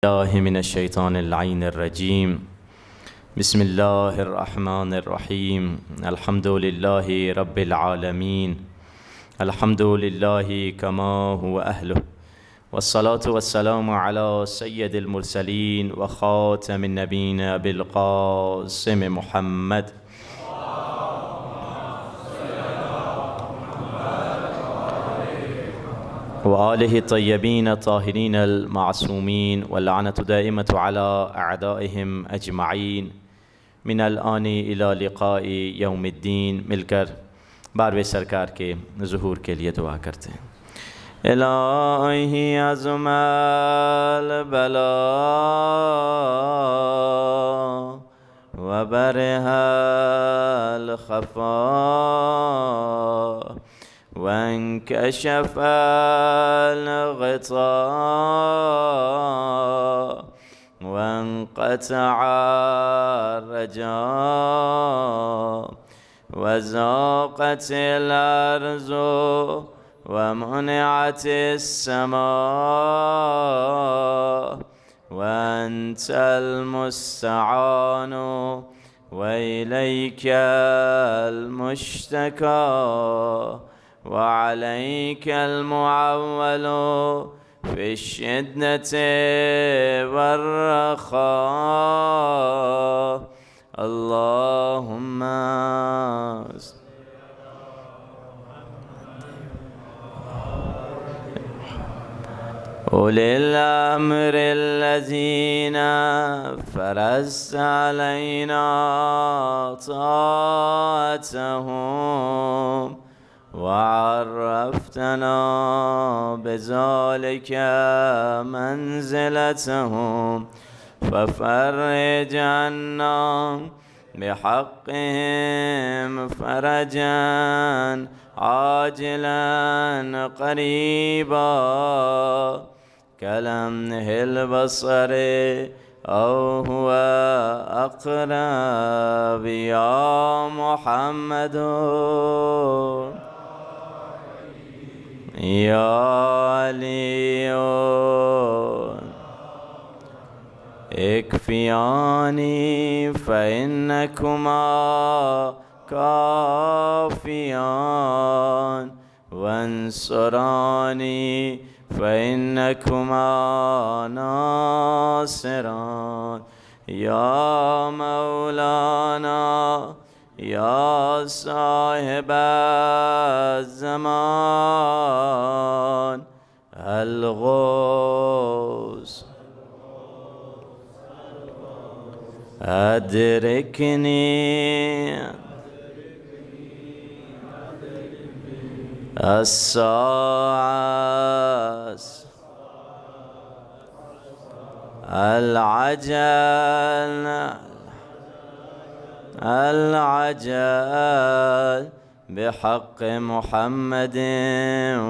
الله من الشيطان اللعين الرجيم. بسم الله الرحمن الرحيم. الحمد لله رب العالمين. الحمد لله كما هو أهله، والصلاة والسلام على سيد المرسلين وخاتم النبيين أبي القاسم محمد وآله الطيبين الطاهرين المعصومين، واللعنة دائمة على أعدائهم أجمعين من الآن إلى لقاء يوم الدين. مل کر بارویں سرکار کے ظہور کے لیے دعا کرتے ہیں. الہی عظم البلاء وبرح الخفاء وانكشف الغطاء وانقطع الرجاء وزاقت الأرض ومنعت السماء وأنت المستعان وإليك المشتكى وعليك المعول في الشدة والرخاء. اللهم أولي الأمر الذين فرضت علينا طاعتهم وعرفتنا بذلك منزلتهم، ففرج عنا بحقهم فرجا عاجلا قريبا كلمح البصر أو هو أقرب. يا محمد يا علي اكفياني فإنكما كافيان، وانصراني فإنكما ناصران. يا مولانا يا صاحب الزمان الغوث أدركني الساعة العجل بحق محمد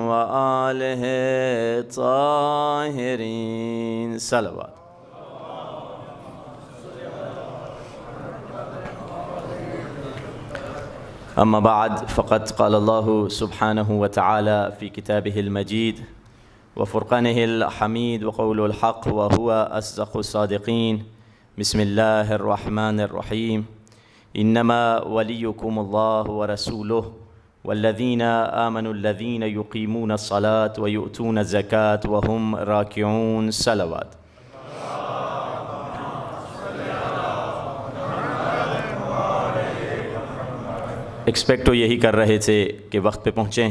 وآله الطاهرين. صلوات. أما بعد، فقد قال الله سبحانه وتعالى في كتابه المجيد وفرقانه الحميد وقوله الحق وهو أصدق الصادقين. بسم الله الرحمن الرحيم. إنما وليكم الله ورسوله والذين آمنوا الذين يقيمون الصلاة ويؤتون الزكاة وهم راكعون. صلوات. ایکسپیکٹ تو یہی کر رہے تھے کہ وقت پہ پہنچیں،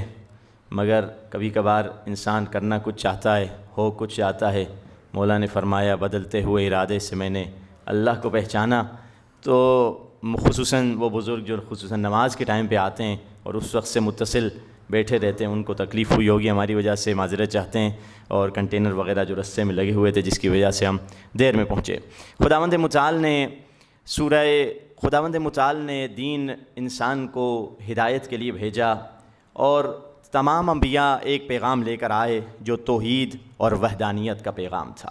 مگر کبھی کبھار انسان کرنا کچھ چاہتا ہے، ہو کچھ چاہتا ہے. مولا نے فرمایا بدلتے ہوئے ارادے سے میں نے اللہ کو پہچانا. تو خصوصاً وہ بزرگ جو خصوصاً نماز کے ٹائم پہ آتے ہیں اور اس وقت سے متصل بیٹھے رہتے ہیں، ان کو تکلیف ہوئی ہوگی، ہماری وجہ سے معذرت چاہتے ہیں. اور کنٹینر وغیرہ جو رستے میں لگے ہوئے تھے جس کی وجہ سے ہم دیر میں پہنچے. خداوند متعال نے دین انسان کو ہدایت کے لیے بھیجا، اور تمام انبیاء ایک پیغام لے کر آئے جو توحید اور وحدانیت کا پیغام تھا.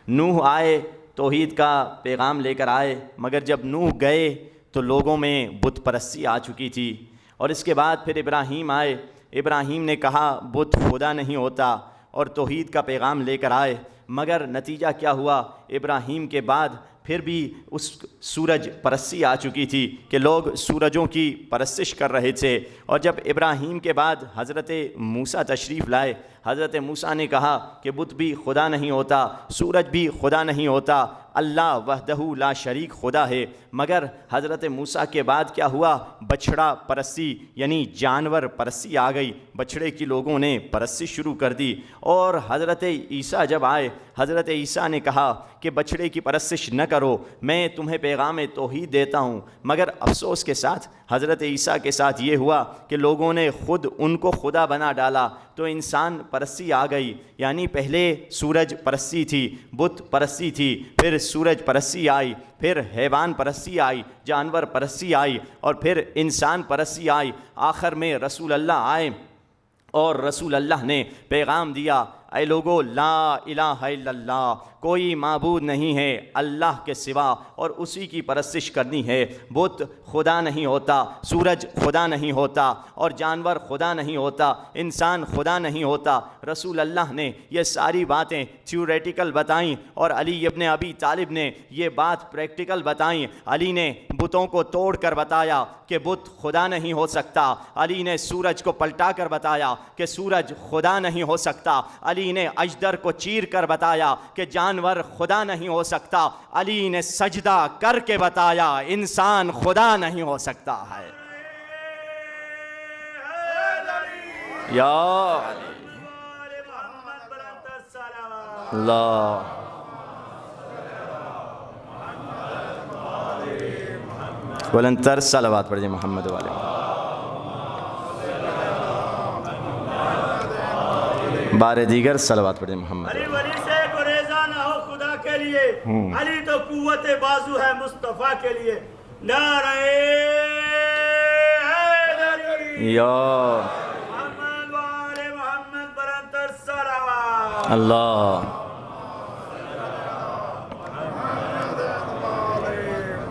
نوح آئے، توحید کا پیغام لے کر آئے، مگر جب نوح گئے تو لوگوں میں بت پرستی آ چکی تھی. اور اس کے بعد پھر ابراہیم آئے. ابراہیم نے کہا بت خدا نہیں ہوتا اور توحید کا پیغام لے کر آئے، مگر نتیجہ کیا ہوا؟ ابراہیم کے بعد پھر بھی اس سورج پرستی آ چکی تھی کہ لوگ سورجوں کی پرستش کر رہے تھے. اور جب ابراہیم کے بعد حضرت موسیٰ تشریف لائے، حضرت موسیٰ نے کہا کہ بت بھی خدا نہیں ہوتا، سورج بھی خدا نہیں ہوتا، اللہ وحدہ لا شریک خدا ہے. مگر حضرت موسیٰ کے بعد کیا ہوا؟ بچھڑا پرستی یعنی جانور پرستی آ گئی، بچھڑے کی لوگوں نے پرستی شروع کر دی. اور حضرت عیسیٰ جب آئے، حضرت عیسیٰ نے کہا کہ بچھڑے کی پرستش نہ کرو، میں تمہیں پیغام توحید دیتا ہوں. مگر افسوس کے ساتھ حضرت عیسیٰ کے ساتھ یہ ہوا کہ لوگوں نے خود ان کو خدا بنا ڈالا، تو انسان پرستی آ گئی. یعنی پہلے سورج پرستی تھی، بت پرستی تھی، پھر سورج پرستی آئی، پھر حیوان پرستی آئی، جانور پرستی آئی، اور پھر انسان پرستی آئی. آخر میں رسول اللہ آئے اور رسول اللہ نے پیغام دیا، اے لوگو لا الہ الا اللہ، کوئی معبود نہیں ہے اللہ کے سوا اور اسی کی پرستش کرنی ہے. بت خدا نہیں ہوتا، سورج خدا نہیں ہوتا، اور جانور خدا نہیں ہوتا، انسان خدا نہیں ہوتا. رسول اللہ نے یہ ساری باتیں تھیوریٹیکل بتائیں اور علی ابن ابی طالب نے یہ بات پریکٹیکل بتائیں. علی نے بتوں کو توڑ کر بتایا کہ بت خدا نہیں ہو سکتا. علی نے سورج کو پلٹا کر بتایا کہ سورج خدا نہیں ہو سکتا. علی نے اجدر کو چیر کر بتایا کہ جانور خدا نہیں ہو سکتا. علی نے سجدہ کر کے بتایا انسان خدا نہیں ہو سکتا ہے. یا اللہ، بلند تر صلوات پڑھ جائے محمد والے. بار دیگر صلوات پڑھ جائے محمد. علی ولی سے گریزہ نہ ہو خدا کے لیے، علی تو قوت بازو ہے مصطفیٰ کے لیے. نعرہ حیدری یا محمد والے محمد بلند تر صلوات. اللہ.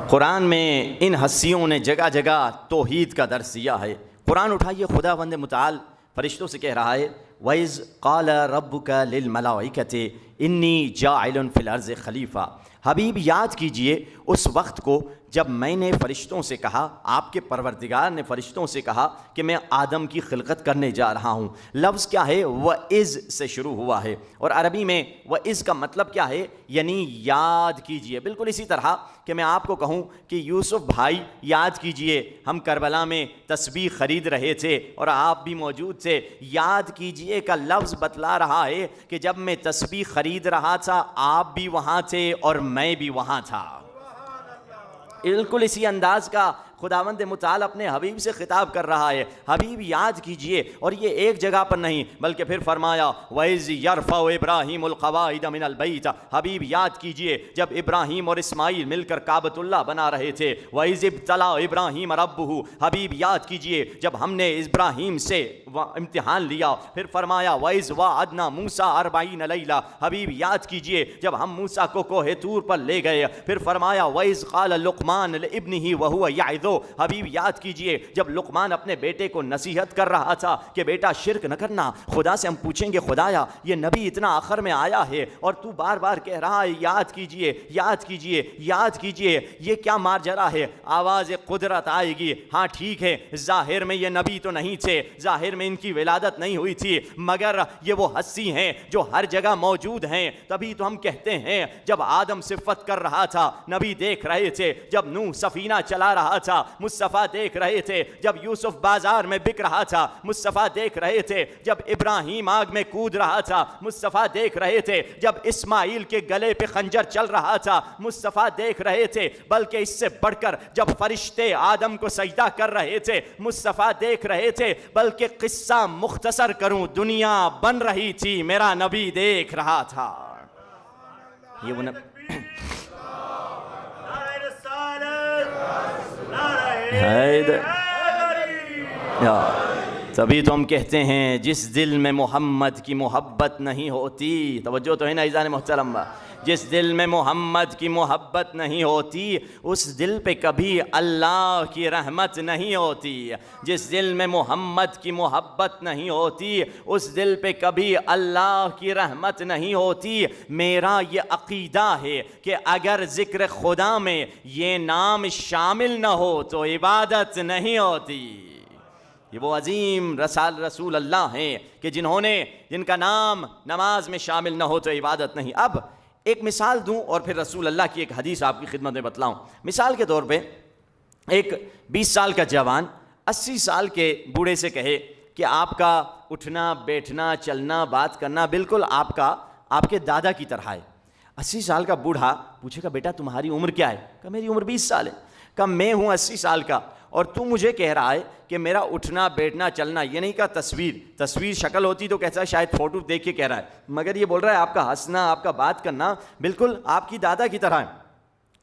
قرآن میں ان ہستیوں نے جگہ جگہ توحید کا درس دیا ہے. قرآن اٹھائیے، خدا بند متعال فرشتوں سے کہہ رہا ہے وَإِذْ قَالَ رَبُّكَ لِلْمَلَائِكَةِ إِنِّي جَاعِلٌ فِي الْأَرْضِ خَلِيفَةً. حبیب یاد کیجئے اس وقت کو جب میں نے فرشتوں سے کہا، آپ کے پروردگار نے فرشتوں سے کہا کہ میں آدم کی خلقت کرنے جا رہا ہوں. لفظ کیا ہے؟ وَإِذْ سے شروع ہوا ہے، اور عربی میں وَإِذْ کا مطلب کیا ہے؟ یعنی یاد کیجئے. بالکل اسی طرح کہ میں آپ کو کہوں کہ یوسف بھائی یاد کیجئے ہم کربلا میں تسبیح خرید رہے تھے اور آپ بھی موجود تھے. یاد کیجئے کا لفظ بتلا رہا ہے کہ جب میں تسبیح خرید رہا تھا آپ بھی وہاں تھے اور میں بھی وہاں تھا. بالکل اسی انداز کا خداوند متعال اپنے حبیب سے خطاب کر رہا ہے، حبیب یاد کیجئے. اور یہ ایک جگہ پر نہیں بلکہ پھر فرمایا وَإِذْ يَرْفَعُ إِبْرَاهِيمُ الْقَوَاعِدَ مِنَ الْبَيْتِ. حبیب یاد کیجئے جب ابراہیم اور اسماعیل مل کر کعبۃ اللہ بنا رہے تھے. وَإِذِ ابْتَلَىٰ إِبْرَاهِيمَ رَبُّهُ. حبیب یاد کیجئے جب ہم نے ابراہیم سے امتحان لیا. پھر فرمایا وَإِذْ وَعَدْنَا مُوسَىٰ 40 لَيْلَةً. حبیب یاد کیجئے جب ہم موسیٰ کو کوہ طور پر لے گئے. پھر فرمایا وَإِذْ قَالَ لُقْمَانُ لِابْنِهِ وَهُوَ يَعِظُهُ. حبیب یاد کیجئے جب لقمان اپنے بیٹے کو نصیحت کر رہا تھا کہ بیٹا شرک نہ کرنا. خدا سے ہم پوچھیں گے خدایا یہ نبی اتنا آخر میں آیا ہے اور تو بار بار کہہ رہا ہے یاد کیجئے یاد کیجئے یاد کیجئے، یہ کیا ماجرا ہے؟ آواز قدرت آئے گی. ہاں ٹھیک ہے، ظاہر میں یہ نبی تو نہیں تھے، ظاہر میں ان کی ولادت نہیں ہوئی تھی، مگر یہ وہ ہستی ہیں جو ہر جگہ موجود ہیں. تبھی تو ہم کہتے ہیں جب آدم صفت کر رہا تھا نبی دیکھ رہے تھے، جب نوح سفینہ چلا رہا تھا مصطفیٰ دیکھ رہے تھے، جب یوسف بازار میں بک رہا تھا مصطفیٰ دیکھ رہے تھے، جب ابراہیم آگ میں کود رہا تھا مصطفیٰ دیکھ رہے تھے، جب اسماعیل کے گلے پہ خنجر چل رہا تھا مصطفیٰ دیکھ رہے تھے. بلکہ اس سے بڑھ کر جب فرشتے آدم کو سجدہ کر رہے تھے مصطفیٰ دیکھ رہے تھے. بلکہ قصہ مختصر کروں، دنیا بن رہی تھی میرا نبی دیکھ رہا تھا. یہ وہ تبھی تو ہم کہتے ہیں جس دل میں محمد کی محبت نہیں ہوتی، توجہ تو ہے نا عزیزان محترم، جس دل میں محمد کی محبت نہیں ہوتی اس دل پہ کبھی اللہ کی رحمت نہیں ہوتی، جس دل میں محمد کی محبت نہیں ہوتی اس دل پہ کبھی اللہ کی رحمت نہیں ہوتی۔ میرا یہ عقیدہ ہے کہ اگر ذکر خدا میں یہ نام شامل نہ ہو تو عبادت نہیں ہوتی۔ یہ وہ عظیم رسول اللہ ہیں کہ جن کا نام نماز میں شامل نہ ہو تو عبادت نہیں۔ اب ایک مثال دوں اور پھر رسول اللہ کی ایک حدیث آپ کی خدمت میں بتلاؤں۔ مثال کے طور پہ ایک 20 سال کا جوان 80 سال کے بوڑھے سے کہے کہ آپ کا اٹھنا بیٹھنا چلنا بات کرنا بالکل آپ کے دادا کی طرح ہے۔ 80 سال کا بوڑھا پوچھے گا بیٹا تمہاری عمر کیا ہے؟ کہا میری عمر 20 سال ہے۔ کہا میں ہوں 80 سال کا اور تو مجھے کہہ رہا ہے کہ میرا اٹھنا بیٹھنا چلنا، یہ نہیں کہا تصویر شکل ہوتی تو کہتا ہے شاید فوٹو دیکھ کے کہہ رہا ہے، مگر یہ بول رہا ہے آپ کا ہنسنا آپ کا بات کرنا بالکل آپ کی دادا کی طرح ہے۔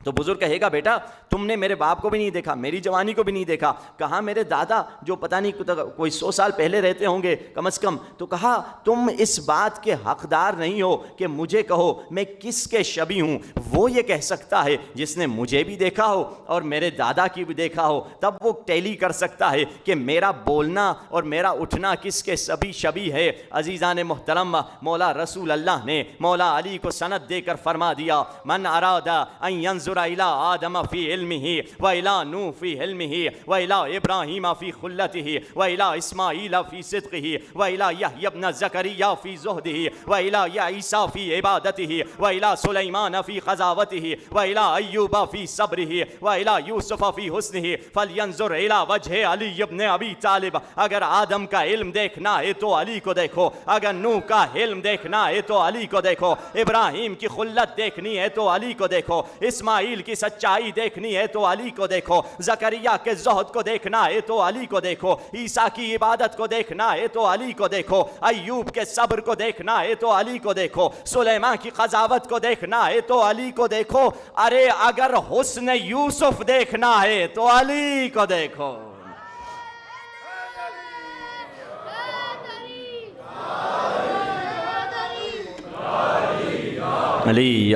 تو بزرگ کہے گا بیٹا تم نے میرے باپ کو بھی نہیں دیکھا، میری جوانی کو بھی نہیں دیکھا، کہاں میرے دادا جو پتہ نہیں کوئی 100 سال پہلے رہتے ہوں گے کم از کم، تو کہا تم اس بات کے حقدار نہیں ہو کہ مجھے کہو میں کس کے شبیہ ہوں۔ وہ یہ کہہ سکتا ہے جس نے مجھے بھی دیکھا ہو اور میرے دادا کی بھی دیکھا ہو، تب وہ ٹیلی کر سکتا ہے کہ میرا بولنا اور میرا اٹھنا کس کے شبیہ ہے۔ عزیزان محترم، مولا رسول اللہ نے مولا علی کو سند دے کر فرما دیا من اراد ان ينظر إلى آدم في علمه وإلى نوح في علمه وإلى إبراهيم في خلته وإلى إسماعيل في صدقه وإلى يحيى بن زكريا في زهده وإلى عيسى في عبادته وإلى سليمان في قضاوته وإلى أيوب في صبره وإلى يوسف في حسنه فلينظر إلى وجه علي بن أبي طالب۔ اگر آدم کا علم دیکھنا ہے تو علی کو دیکھو، اگر نوح کا علم دیکھنا ہے تو علی کو دیکھو، ابراہیم کی خلت دیکھنی ہے تو علی کو دیکھو، اسماعیل کی سچائی دیکھنی ہے تو علی کو دیکھو، زکریا کے زہد کو دیکھنا ہے تو علی کو دیکھو، عیسیٰ کی عبادت کو دیکھنا ہے تو علی کو دیکھو، ایوب کے صبر کو دیکھنا ہے تو علی کو دیکھو، سلیمان کی قضاوت کو دیکھنا ہے تو علی کو دیکھو۔ ارے اگر حسن یوسف دیکھنا ہے تو علی کو دیکھو۔ علی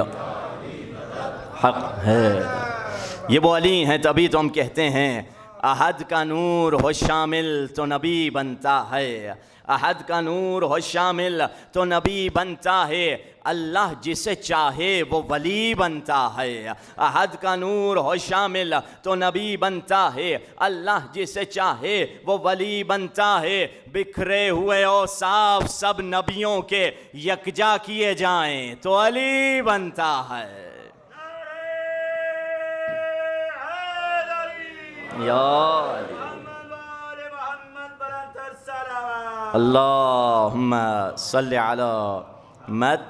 حق ہے، یہ وہ علی ہیں، تبھی تو ہم کہتے ہیں احد کا نور ہو شامل تو نبی بنتا ہے، احد کا نور ہو شامل تو نبی بنتا ہے، اللہ جسے چاہے وہ ولی بنتا ہے۔ احد کا نور ہو شامل تو نبی بنتا ہے، اللہ جسے چاہے وہ ولی بنتا ہے۔ بکھرے ہوئے اوصاف سب نبیوں کے یکجا کیے جائیں تو علی بنتا ہے۔ یا اللہم صلی علی محمد۔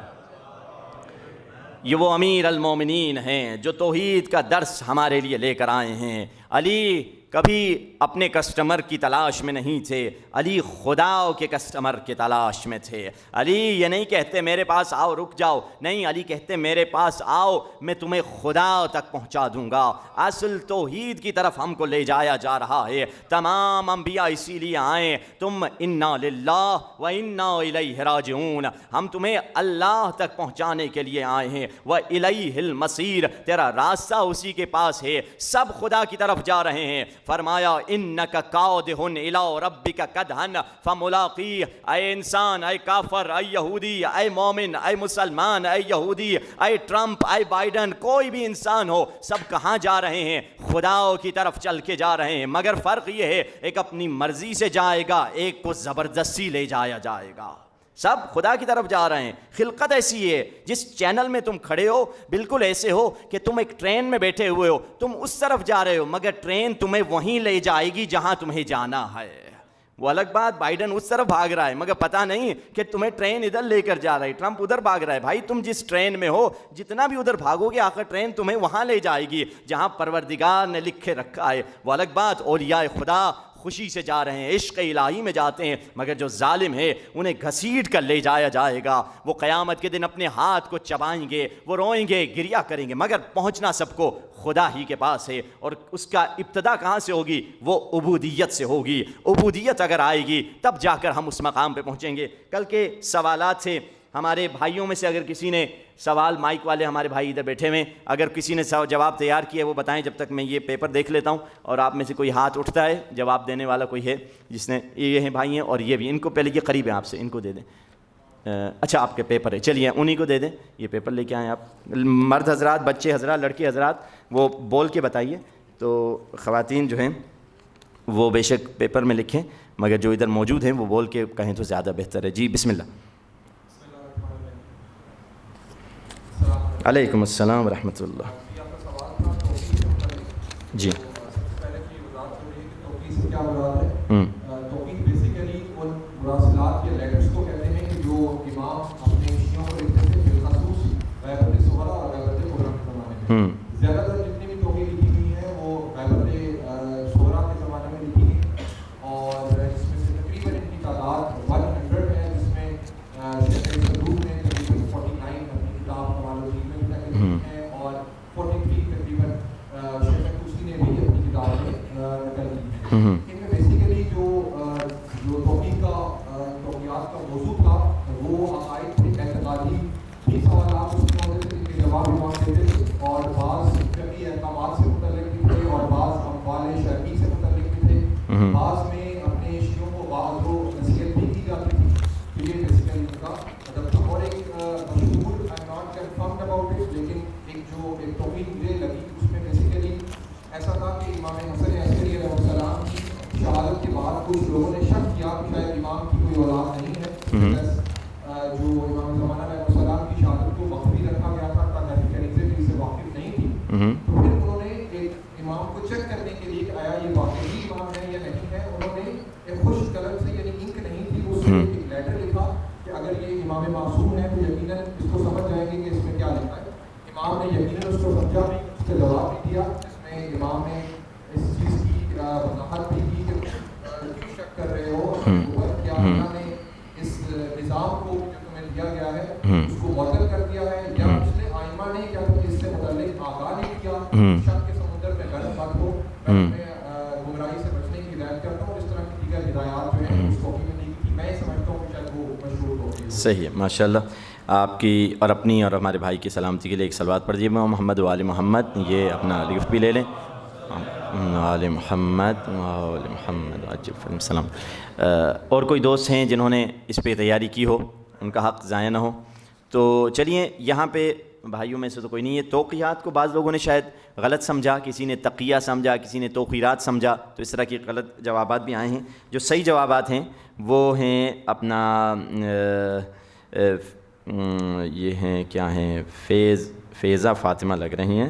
یہ وہ امیر المومنین ہیں جو توحید کا درس ہمارے لیے لے کر آئے ہیں۔ علی کبھی اپنے کسٹمر کی تلاش میں نہیں تھے، علی خدا کے کسٹمر کی تلاش میں تھے۔ علی یہ نہیں کہتے میرے پاس آؤ رک جاؤ، نہیں، علی کہتے میرے پاس آؤ میں تمہیں خدا تک پہنچا دوں گا۔ اصل توحید کی طرف ہم کو لے جایا جا رہا ہے۔ تمام انبیاء اسی لیے آئیں، تم انا للہ و انا الیہ راجعون، ہم تمہیں اللہ تک پہنچانے کے لیے آئے ہیں۔ وَإِلَيْهِ الْمَصِيرُ، تیرا راستہ اسی کے پاس ہے، سب خدا کی طرف جا رہے ہیں۔ فرمایا انک قادح الی ربک قدحا فملاقیہ، اے انسان، اے کافر، اے یہودی، اے مومن، اے مسلمان، اے یہودی، اے ٹرمپ، اے بائیڈن، کوئی بھی انسان ہو، سب کہاں جا رہے ہیں؟ خدا کی طرف چل کے جا رہے ہیں، مگر فرق یہ ہے ایک اپنی مرضی سے جائے گا، ایک کو زبردستی لے جایا جائے گا۔ سب خدا کی طرف جا رہے ہیں۔ خلقت ایسی ہے، جس چینل میں تم کھڑے ہو بالکل ایسے ہو کہ تم ایک ٹرین میں بیٹھے ہوئے ہو، تم اس طرف جا رہے ہو، مگر ٹرین تمہیں وہیں لے جائے گی جہاں تمہیں جانا ہے۔ وہ الگ بات، بائیڈن اس طرف بھاگ رہا ہے مگر پتہ نہیں کہ تمہیں ٹرین ادھر لے کر جا رہا ہے، ٹرمپ ادھر بھاگ رہا ہے۔ بھائی تم جس ٹرین میں ہو، جتنا بھی ادھر بھاگو گے آخر ٹرین تمہیں وہاں لے جائے گی جہاں پروردگار نے لکھے رکھا ہے۔ وہ الگ بات، اولیاء خدا خوشی سے جا رہے ہیں، عشق الہی میں جاتے ہیں، مگر جو ظالم ہے انہیں گھسیٹ کر لے جایا جائے گا۔ وہ قیامت کے دن اپنے ہاتھ کو چبائیں گے، وہ روئیں گے، گریہ کریں گے، مگر پہنچنا سب کو خدا ہی کے پاس ہے۔ اور اس کا ابتدا کہاں سے ہوگی؟ وہ عبودیت سے ہوگی۔ عبودیت اگر آئے گی تب جا کر ہم اس مقام پہ پہنچیں گے۔ کل کے سوالات سے ہمارے بھائیوں میں سے اگر کسی نے سوال، مائک والے ہمارے بھائی ادھر بیٹھے ہوئے، اگر کسی نے جواب تیار کیا ہے وہ بتائیں، جب تک میں یہ پیپر دیکھ لیتا ہوں. اور آپ میں سے کوئی ہاتھ اٹھتا ہے جواب دینے والا کوئی ہے جس نے، یہ ہیں بھائی ہیں اور یہ بھی، ان کو پہلے یہ قریب ہیں آپ سے، ان کو دے دیں. اچھا آپ کے پیپر ہے، چلیے انہی کو دے دیں. یہ پیپر لے کے آئیں آپ، مرد حضرات، بچے حضرات، لڑکے حضرات، وہ بول کے بتائیے. تو خواتین جو ہیں وہ بے شک پیپر میں لکھیں، مگر جو ادھر موجود ہیں وہ بول کے کہیں تو زیادہ بہتر ہے. جی بسم اللہ. علیکم السلام ورحمۃ اللہ. جی توقید بیسیکلی ان مراسلات یا لیٹرز کو کہتے ہیں کہ جو امام اپنے شیعوں کو لکھتے تھے، بالخصوص غیبت صغریٰ اور غیبت کبریٰ کے زمانے میں. زیادہ تر جتنی بھی توقید لکھی ہوئی ہیں وہ غیبت صغریٰ کے زمانے میں لکھی گئی، اور اس میں سے تقریباً ان کی تعداد 100 ہے، جس میں شیخ صدوق نے تقریباً 49 اپنی کتاب کمال الدین میں لکھی ہیں، اور 43 تقریباً شیخ طوسی نے بھی اپنی کتاب میں نقل کی ہے. ان میں بیسیکلی جو توقید کا توقیات کا موضوع تھا وہ عقائد کے اعتقادی بھی سوالات اس میں ہوتے تھے جن کے جواب امام دیتے تھے، اور بعض فقہی احکامات سے متعلق بھی تھے، اور بعض اموال شرعی سے متعلق بھی تھے. بعض میں اپنے شیعوں کو بعض و نصیحت بھی کی جاتی تھی. تو یہ بیسیکلی ان کا مطلب تھا. اور ایک مشہور I not confirmed about it, لیکن ایک توقید مجھے لگی، اس میں بیسیکلی ایسا تھا کہ امام حسن عسکری علیہ السلام کی شہادت کے بعد کچھ لوگوں نے شک کیا کہ شاید امام کی کوئی اولاد نہیں ہے. جو امام زمانہ علیہ السلام کی شہادت کو مخفی رکھا گیا تھا تاکہ کنیزیں بھی اس سے واقف نہیں تھی. تو پھر انہوں نے ایک امام کو چیک کرنے کے لیے کہ آیا یہ واقعی امام ہے یا نہیں ہے، انہوں نے ایک خشک قلم سے، یعنی انک نہیں تھی، اس سے ایک لیٹر لکھا کہ اگر یہ امام معصوم ہے تو یقیناً اس کو سمجھ جائیں گے کہ اس میں کیا لکھا ہے. امام نے یقیناً اس کو سمجھا، اس کا جواب بھی دیا، جس میں امام نے اس چیز کی وضاحت بھی کی کہ کیوں شک کر رہے ہو، کیا اللہ نے اس نظام کو جو تمہیں دیا گیا ہے اس کو معطل کر دیا ہے، یا پچھلے آئمہ نے کیا تم اس سے متعلق آگاہ نہیں کیا. شک کے سمندر میں غرق مت ہو. میں گمراہی سے بچنے کی ہدایت کرتا ہوں، اور اس طرح کی دیگر ہدایات جو ہیں اس توقید میں دی تھی. میں سمجھتا ہوں کہ شاید وہ مشہور توقید. صحیح ہے، ماشاء اللہ. آپ کی اور اپنی اور ہمارے بھائی کی سلامتی کے لیے ایک صلوات پڑھ دیجیے. محمد و آل محمد. یہ اپنا گفٹ بھی لے لیں. آل محمد و آل محمد السلام. اور کوئی دوست ہیں جنہوں نے اس پہ تیاری کی ہو، ان کا حق ضائع نہ ہو. تو چلیے، یہاں پہ بھائیوں میں سے تو کوئی نہیں ہے. توقیات کو بعض لوگوں نے شاید غلط سمجھا، کسی نے تقیہ سمجھا، کسی نے توقیرات سمجھا، تو اس طرح کے غلط جوابات بھی آئے ہیں. جو صحیح جوابات ہیں وہ ہیں اپنا یہ ہیں، کیا ہیں، فیضہ فاطمہ لگ رہی ہیں،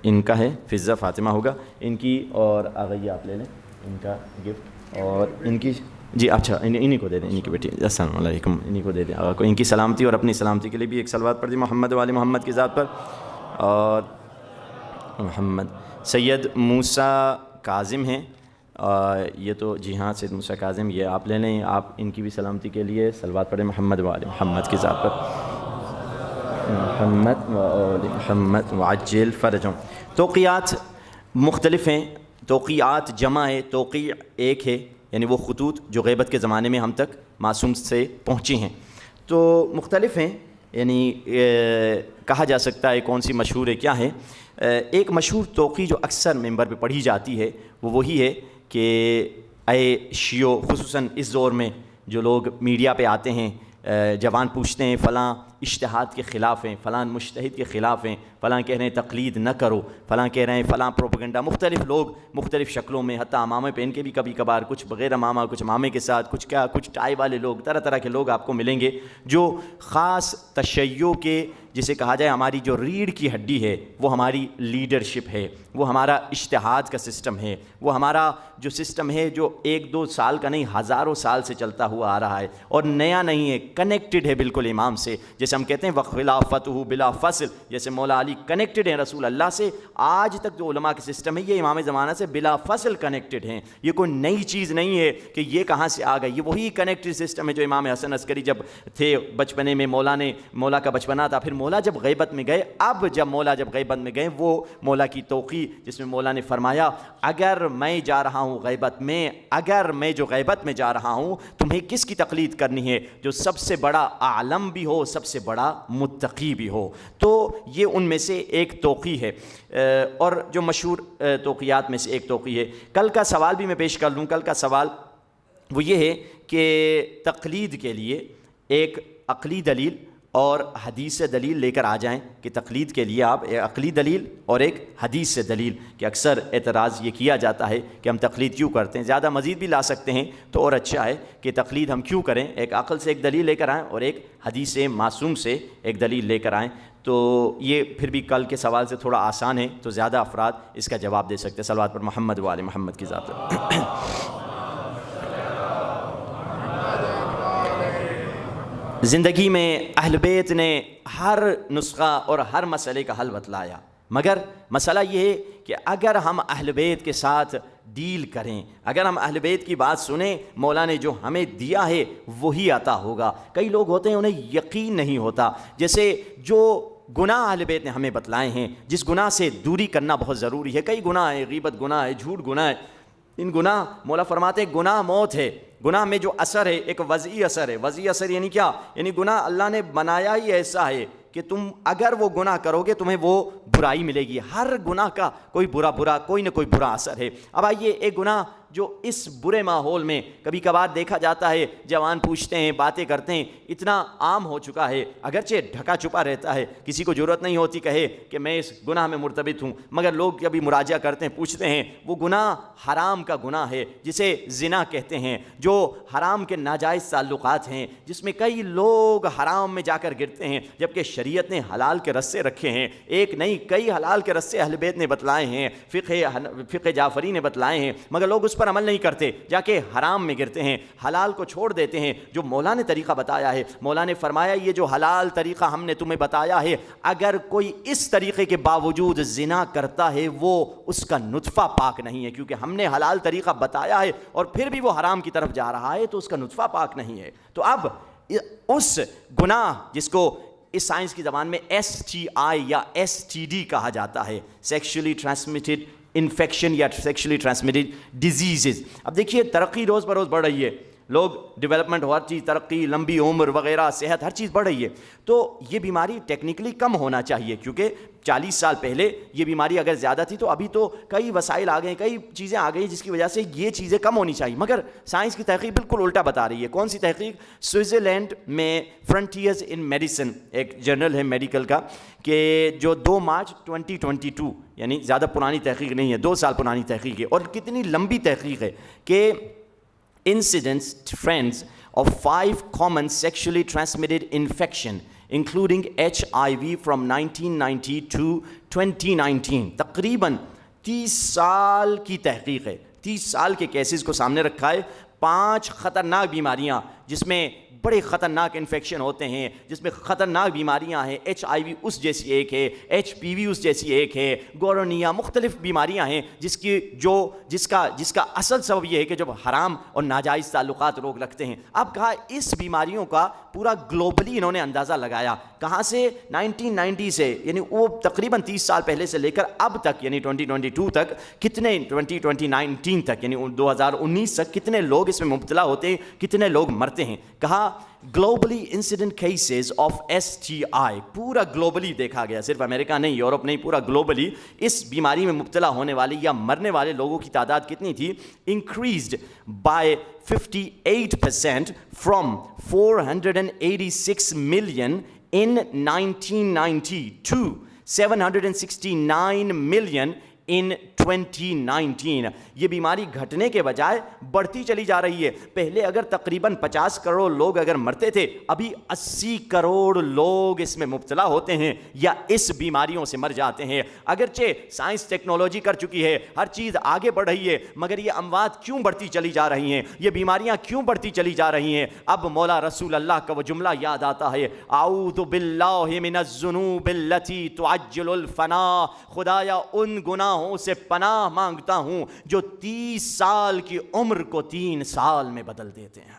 ان کا ہے، فضہ فاطمہ ہوگا ان کی. اور آگئی آپ لے لیں ان کا گفٹ، اور ان کی جی اچھا انہی کو دے دیں، انہی کی بیٹی. السلام علیکم. انہی کو دے دیں. ان کی سلامتی اور اپنی سلامتی کے لیے بھی ایک صلوات پڑھ دی محمد و آل محمد کی ذات پر. اور محمد سید موسیٰ کاظم ہیں، یہ تو جی ہاں سید موسیٰ کاظم، یہ آپ لے لیں. آپ ان کی بھی سلامتی کے لیے صلوات پڑھیں محمد و آل محمد کی ذات پر. محمد و آل محمد وعجل فرجهم. توقیات مختلف ہیں. توقیات جمع ہے، توقیع ایک ہے، یعنی وہ خطوط جو غیبت کے زمانے میں ہم تک معصوم سے پہنچی ہیں. تو مختلف ہیں، یعنی کہا جا سکتا ہے کون سی مشہور ہے، کیا ہے. ایک مشہور توقیع جو اکثر ممبر پہ پڑھی جاتی ہے وہ وہی ہے کہ اے شیعو، خصوصاً اس دور میں جو لوگ میڈیا پہ آتے ہیں، جوان پوچھتے ہیں فلاں اجتہاد کے خلاف ہیں، فلاں مجتہد کے خلاف ہیں، فلاں کہہ رہے ہیں تقلید نہ کرو، فلاں کہہ رہے ہیں فلاں پروپیگنڈا. مختلف لوگ مختلف شکلوں میں، حتیٰ امامے پہن کے بھی کبھی کبھار، کچھ بغیر امامہ، کچھ امامے کے ساتھ، کچھ ٹائی والے لوگ، طرح طرح کے لوگ آپ کو ملیں گے جو خاص تشیع کے، جسے کہا جائے ہماری جو ریڑھ کی ہڈی ہے، وہ ہماری لیڈرشپ ہے، وہ ہمارا اجتہاد کا سسٹم ہے، وہ ہمارا جو سسٹم ہے جو 1-2 سال کا نہیں، ہزاروں سال سے چلتا ہوا آ رہا ہے، اور نیا نہیں ہے، کنیکٹڈ ہے بالکل امام سے. جیسے ہم کہتے ہیں وخلافته بلا فصل، جیسے مولا علی کنیکٹڈ ہیں رسول اللہ سے. آج تک جو علماء کا سسٹم ہے یہ امام زمانہ سے بلا فصل کنیکٹڈ ہیں. یہ کوئی نئی چیز نہیں ہے کہ یہ کہاں سے آ گئی، یہ وہی کنیکٹڈ سسٹم ہے جو امام حسن عسکری جب تھے بچپنے میں، مولا کا بچپنا تھا، پھر مولا جب غیبت میں گئے، اب جب مولا جب غیبت میں گئے، وہ مولا کی توقی جس میں مولا نے فرمایا اگر میں جا رہا ہوں غیبت میں، اگر میں جو غیبت میں جا رہا ہوں، تمہیں کس کی تقلید کرنی ہے؟ جو سب سے بڑا عالم بھی ہو، سب سے بڑا متقی بھی ہو۔ تو یہ ان میں سے ایک توقی ہے، اور جو مشہور توقیات میں سے ایک توقی ہے۔ کل کا سوال بھی میں پیش کر لوں۔ کل کا سوال وہ یہ ہے کہ تقلید کے لیے ایک عقلی دلیل اور حدیث سے دلیل لے کر آ جائیں، کہ تقلید کے لیے آپ ایک عقلی دلیل اور ایک حدیث سے دلیل، کہ اکثر اعتراض یہ کیا جاتا ہے کہ ہم تقلید کیوں کرتے ہیں، زیادہ مزید بھی لا سکتے ہیں تو اور اچھا ہے کہ تقلید ہم کیوں کریں، ایک عقل سے ایک دلیل لے کر آئیں اور ایک حدیث معصوم سے ایک دلیل لے کر آئیں۔ تو یہ پھر بھی کل کے سوال سے تھوڑا آسان ہے، تو زیادہ افراد اس کا جواب دے سکتے ہیں۔ صلوات پر محمد و آل محمد کی ذات۔ زندگی میں اہل بیت نے ہر نسخہ اور ہر مسئلے کا حل بتلایا، مگر مسئلہ یہ ہے کہ اگر ہم اہل بیت کے ساتھ ڈیل کریں، اگر ہم اہل بیت کی بات سنیں، مولا نے جو ہمیں دیا ہے وہی عطا ہوگا۔ کئی لوگ ہوتے ہیں انہیں یقین نہیں ہوتا، جیسے جو گناہ اہل بیت نے ہمیں بتلائے ہیں، جس گناہ سے دوری کرنا بہت ضروری ہے۔ کئی گناہ ہے، غیبت گناہ ہے، جھوٹ گناہ ہے، ان گناہ مولا فرماتے ہیں گناہ موت ہے۔ گناہ میں جو اثر ہے ایک وضعی اثر ہے۔ وضعی اثر یعنی کیا؟ یعنی گناہ اللہ نے بنایا ہی ایسا ہے کہ تم اگر وہ گناہ کرو گے تمہیں وہ برائی ملے گی۔ ہر گناہ کا کوئی کوئی نہ کوئی برا اثر ہے۔ اب آئیے، ایک گناہ جو اس برے ماحول میں کبھی کبھار دیکھا جاتا ہے، جوان پوچھتے ہیں، باتیں کرتے ہیں، اتنا عام ہو چکا ہے، اگرچہ ڈھکا چھپا رہتا ہے، کسی کو ضرورت نہیں ہوتی کہے کہ میں اس گناہ میں مرتبط ہوں، مگر لوگ کبھی مراجعہ کرتے ہیں، پوچھتے ہیں، وہ گناہ حرام کا گناہ ہے جسے زنا کہتے ہیں، جو حرام کے ناجائز تعلقات ہیں، جس میں کئی لوگ حرام میں جا کر گرتے ہیں، جبکہ شریعت نے حلال کے رستے رکھے ہیں، ایک نہیں کئی حلال کے رستے اہل بیت نے بتلائے ہیں، فقہ جعفری نے بتلائے ہیں، مگر لوگ اس پر عمل نہیں کرتے، جا کے حرام میں گرتے ہیں، حلال کو چھوڑ دیتے ہیں۔ جو مولا نے طریقہ بتایا ہے، مولا نے فرمایا یہ جو حلال طریقہ ہم نے تمہیں بتایا ہے، اگر کوئی اس طریقے کے باوجود زنا کرتا ہے وہ اس کا نطفہ پاک نہیں ہے، کیونکہ ہم نے حلال طریقہ بتایا ہے اور پھر بھی وہ حرام کی طرف جا رہا ہے تو اس کا نطفہ پاک نہیں ہے۔ تو اب اس گناہ جس کو اس سائنس کی زبان میں STI یا STD کہا جاتا ہے، سیکشولی ٹرانسمیٹڈ انفیکشن یا سیکشولی ٹرانسمیٹڈ ڈیزیزز۔ اب دیکھیے ترقی روز بروز بڑھ رہی ہے، لوگ ڈیولپمنٹ ہر چیز، ترقی، لمبی عمر وغیرہ، صحت، ہر چیز بڑھ رہی ہے، تو یہ بیماری ٹیکنیکلی کم ہونا چاہیے، کیونکہ 40 سال پہلے یہ بیماری اگر زیادہ تھی تو ابھی تو کئی وسائل آ گئے ہیں، کئی چیزیں آ گئی جس کی وجہ سے یہ چیزیں کم ہونی چاہیے، مگر سائنس کی تحقیق بالکل الٹا بتا رہی ہے۔ کون سی تحقیق؟ سوئٹزرلینڈ میں فرنٹیئرز ان میڈیسن ایک جرنل ہے میڈیکل کا، کہ جو 2 مارچ 2022، یعنی زیادہ پرانی تحقیق نہیں ہے، 2 سال پرانی تحقیق ہے، اور کتنی لمبی تحقیق ہے کہ incidence trends of 5 common sexually transmitted infection including HIV from 1990 to 2019۔ تقریباً 30 سال کی تحقیق ہے، 30 سال کے کیسز کو سامنے رکھا ہے، 5 خطرناک بیماریاں جس میں بڑے خطرناک انفیکشن ہوتے ہیں، جس میں خطرناک بیماریاں ہیں، HIV اس جیسی ایک ہے، HPV اس جیسی ایک ہے، گورونیا، مختلف بیماریاں ہیں جس کا اصل سبب یہ ہے کہ جب حرام اور ناجائز تعلقات لوگ رکھتے ہیں۔ اب کہا اس بیماریوں کا پورا گلوبلی انہوں نے اندازہ لگایا، کہاں سے؟ 1990 سے، یعنی وہ تقریباً 30 سال پہلے سے لے کر اب تک، یعنی 2022 تک کتنے، 2019 تک یعنی 2019 تک کتنے لوگ اس میں مبتلا ہوتے ہیں، کتنے لوگ مرتے ہیں۔ کہا globally incident cases of STI، پورا گلوبلی دیکھا گیا، صرف امریکہ نہیں، یورپ نہیں، پورا گلوبلی اس بیماری میں مبتلا ہونے والے یا مرنے والے لوگوں کی تعداد کتنی تھی؟ Increased by 58% from 486 million in 1990 to 769 million in 2019۔ یہ بیماری گھٹنے کے بجائے بڑھتی چلی جا رہی ہے۔ پہلے اگر تقریباً 50 کروڑ لوگ اگر مرتے تھے، ابھی 80 کروڑ لوگ اس میں مبتلا ہوتے ہیں یا اس بیماریوں سے مر جاتے ہیں۔ اگرچہ سائنس ٹیکنالوجی کر چکی ہے، ہر چیز آگے بڑھ رہی ہے، مگر یہ اموات کیوں بڑھتی چلی جا رہی ہیں، یہ بیماریاں کیوں بڑھتی چلی جا رہی ہیں؟ اب مولا رسول اللہ کا وہ جملہ یاد آتا ہے، اعوذ باللہ من الذنوب التي تعجل الفنا، خدایا ان گناہوں سے پناہ مانگتا ہوں جو 30 سال کی عمر کو 3 سال میں بدل دیتے ہیں۔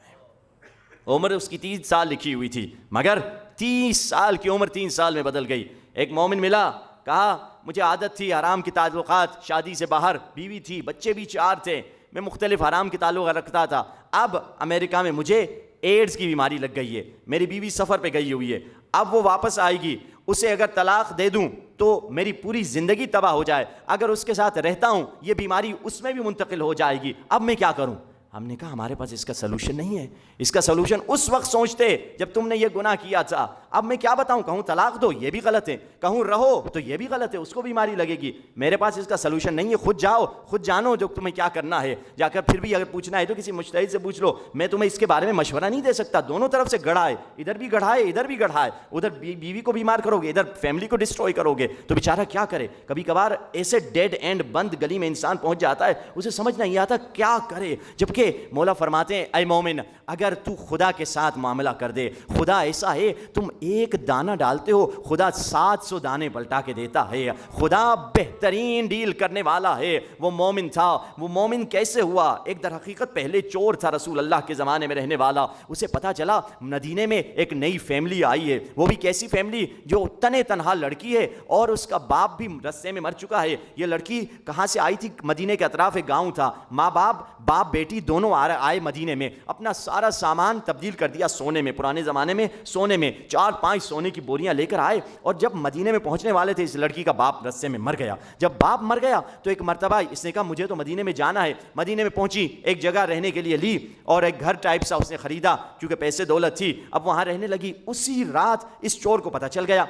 عمر اس کی 30 سال لکھی ہوئی تھی، مگر 30 سال کی عمر 3 سال میں بدل گئی. ایک مومن ملا, کہا مجھے عادت تھی حرام کی تعلقات, شادی سے باہر, بیوی تھی, بچے بھی 4 تھے, میں مختلف حرام کے تعلق رکھتا تھا. اب امریکہ میں مجھے ایڈز کی بیماری لگ گئی ہے, میری بیوی سفر پہ گئی ہوئی ہے, اب وہ واپس آئے گی, اسے اگر طلاق دے دوں تو میری پوری زندگی تباہ ہو جائے, اگر اس کے ساتھ رہتا ہوں یہ بیماری اس میں بھی منتقل ہو جائے گی, اب میں کیا کروں؟ ہم نے کہا ہمارے پاس اس کا سلوشن نہیں ہے. اس کا سلوشن اس وقت سوچتے جب تم نے یہ گناہ کیا تھا. اب میں کیا بتاؤں؟ کہوں طلاق دو, یہ بھی غلط ہے, کہوں رہو تو یہ بھی غلط ہے, اس کو بیماری لگے گی. میرے پاس اس کا سلوشن نہیں ہے. خود جاؤ, خود جانو جو تمہیں کیا کرنا ہے. جا کر پھر بھی اگر پوچھنا ہے تو کسی مجتہد سے پوچھ لو, میں تمہیں اس کے بارے میں مشورہ نہیں دے سکتا. دونوں طرف سے گڑھا ہے, ادھر بھی گڑھا ہے, ادھر بھی گڑھا ہے. ادھر بیوی کو بیمار کرو گے, ادھر فیملی کو ڈسٹروائے کرو گے, تو بیچارہ کیا کرے؟ کبھی کبھار ایسے ڈیڈ اینڈ بند گلی میں انسان پہنچ جاتا ہے, اسے سمجھ نہیں آتا کیا کرے. جبکہ مولا فرماتے ہیں اے مومن, اگر تو خدا کے ساتھ معاملہ کر دے, خدا ایسا ہے تم ایک دانہ ڈالتے ہو, خدا 700 دانے پلٹا کے دیتا ہے. خدا بہترین ڈیل کرنے والا ہے. وہ مومن تھا. وہ مومن کیسے ہوا؟ ایک در حقیقت پہلے چور تھا رسول اللہ کے زمانے میں رہنے والا. اسے پتا چلا مدینے میں ایک نئی فیملی آئی ہے. وہ بھی کیسی فیملی؟ جو تنے تنہا لڑکی ہے اور اس کا باپ بھی رستے میں مر چکا ہے. یہ لڑکی کہاں سے آئی تھی؟ مدینے کے اطراف ایک گاؤں تھا. ماں باپ بیٹی دونوں آئے مدینے میں, اپنا سارا سامان تبدیل کر دیا سونے میں. پرانے زمانے میں سونے میں 4-5 سونے کی بوریاں لے کر آئے, اور جب مدینے میں پہنچنے والے تھے اس لڑکی کا باپ رستے میں مر گیا. جب باپ مر گیا تو ایک مرتبہ اس نے کہا مجھے تو مدینے میں جانا ہے. مدینے میں پہنچی, ایک جگہ رہنے کے لیے لی اور ایک گھر ٹائپ سا اس نے خریدا کیونکہ پیسے دولت تھی. اب وہاں رہنے لگی. اسی رات اس چور کو پتہ چل گیا.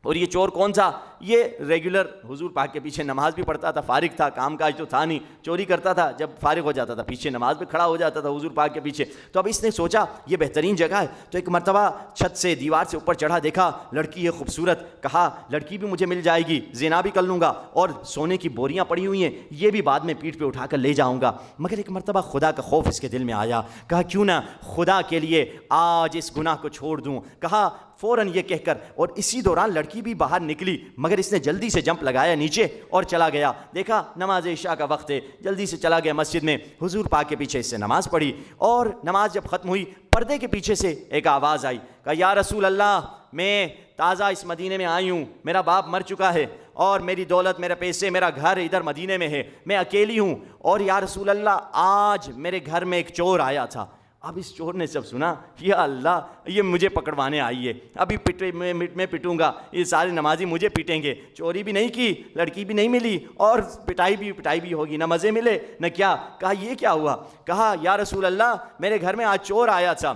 اور یہ چور کون تھا؟ یہ ریگولر حضور پاک کے پیچھے نماز بھی پڑھتا تھا, فارغ تھا, کام کاج تو تھا نہیں, چوری کرتا تھا, جب فارغ ہو جاتا تھا پیچھے نماز پہ کھڑا ہو جاتا تھا حضور پاک کے پیچھے. تو اب اس نے سوچا یہ بہترین جگہ ہے. تو ایک مرتبہ چھت سے دیوار سے اوپر چڑھا, دیکھا لڑکی ہے خوبصورت, کہا لڑکی بھی مجھے مل جائے گی, زنا بھی کر لوں گا, اور سونے کی بوریاں پڑی ہوئی ہیں یہ بھی بعد میں پیٹھ پہ اٹھا کر لے جاؤں گا. مگر ایک مرتبہ خدا کا خوف اس کے دل میں آیا. کہا کیوں نہ خدا کے لیے آج اس گناہ کو چھوڑ دوں. کہا فوراً یہ کہہ کر, اور اسی دوران لڑکی بھی باہر نکلی, مگر اس نے جلدی سے جمپ لگایا نیچے اور چلا گیا. دیکھا نماز عشاء کا وقت ہے, جلدی سے چلا گیا مسجد میں, حضور پاک کے پیچھے اس سے نماز پڑھی. اور نماز جب ختم ہوئی, پردے کے پیچھے سے ایک آواز آئی. کہا یا رسول اللہ, میں تازہ اس مدینے میں آئی ہوں, میرا باپ مر چکا ہے اور میری دولت, میرے پیسے, میرا گھر ادھر مدینے میں ہے, میں اکیلی ہوں, اور یا رسول اللہ آج میرے گھر میں ایک چور آیا تھا. اب اس چور نے جب سنا, یا اللہ یہ مجھے پکڑوانے آئی ہے, ابھی میں پٹوں گا, یہ سارے نمازی مجھے پیٹیں گے. چوری بھی نہیں کی, لڑکی بھی نہیں ملی, اور پٹائی بھی ہوگی, نہ مزے ملے نہ کیا. کہا یہ کیا ہوا؟ کہا یا رسول اللہ میرے گھر میں آج چور آیا تھا,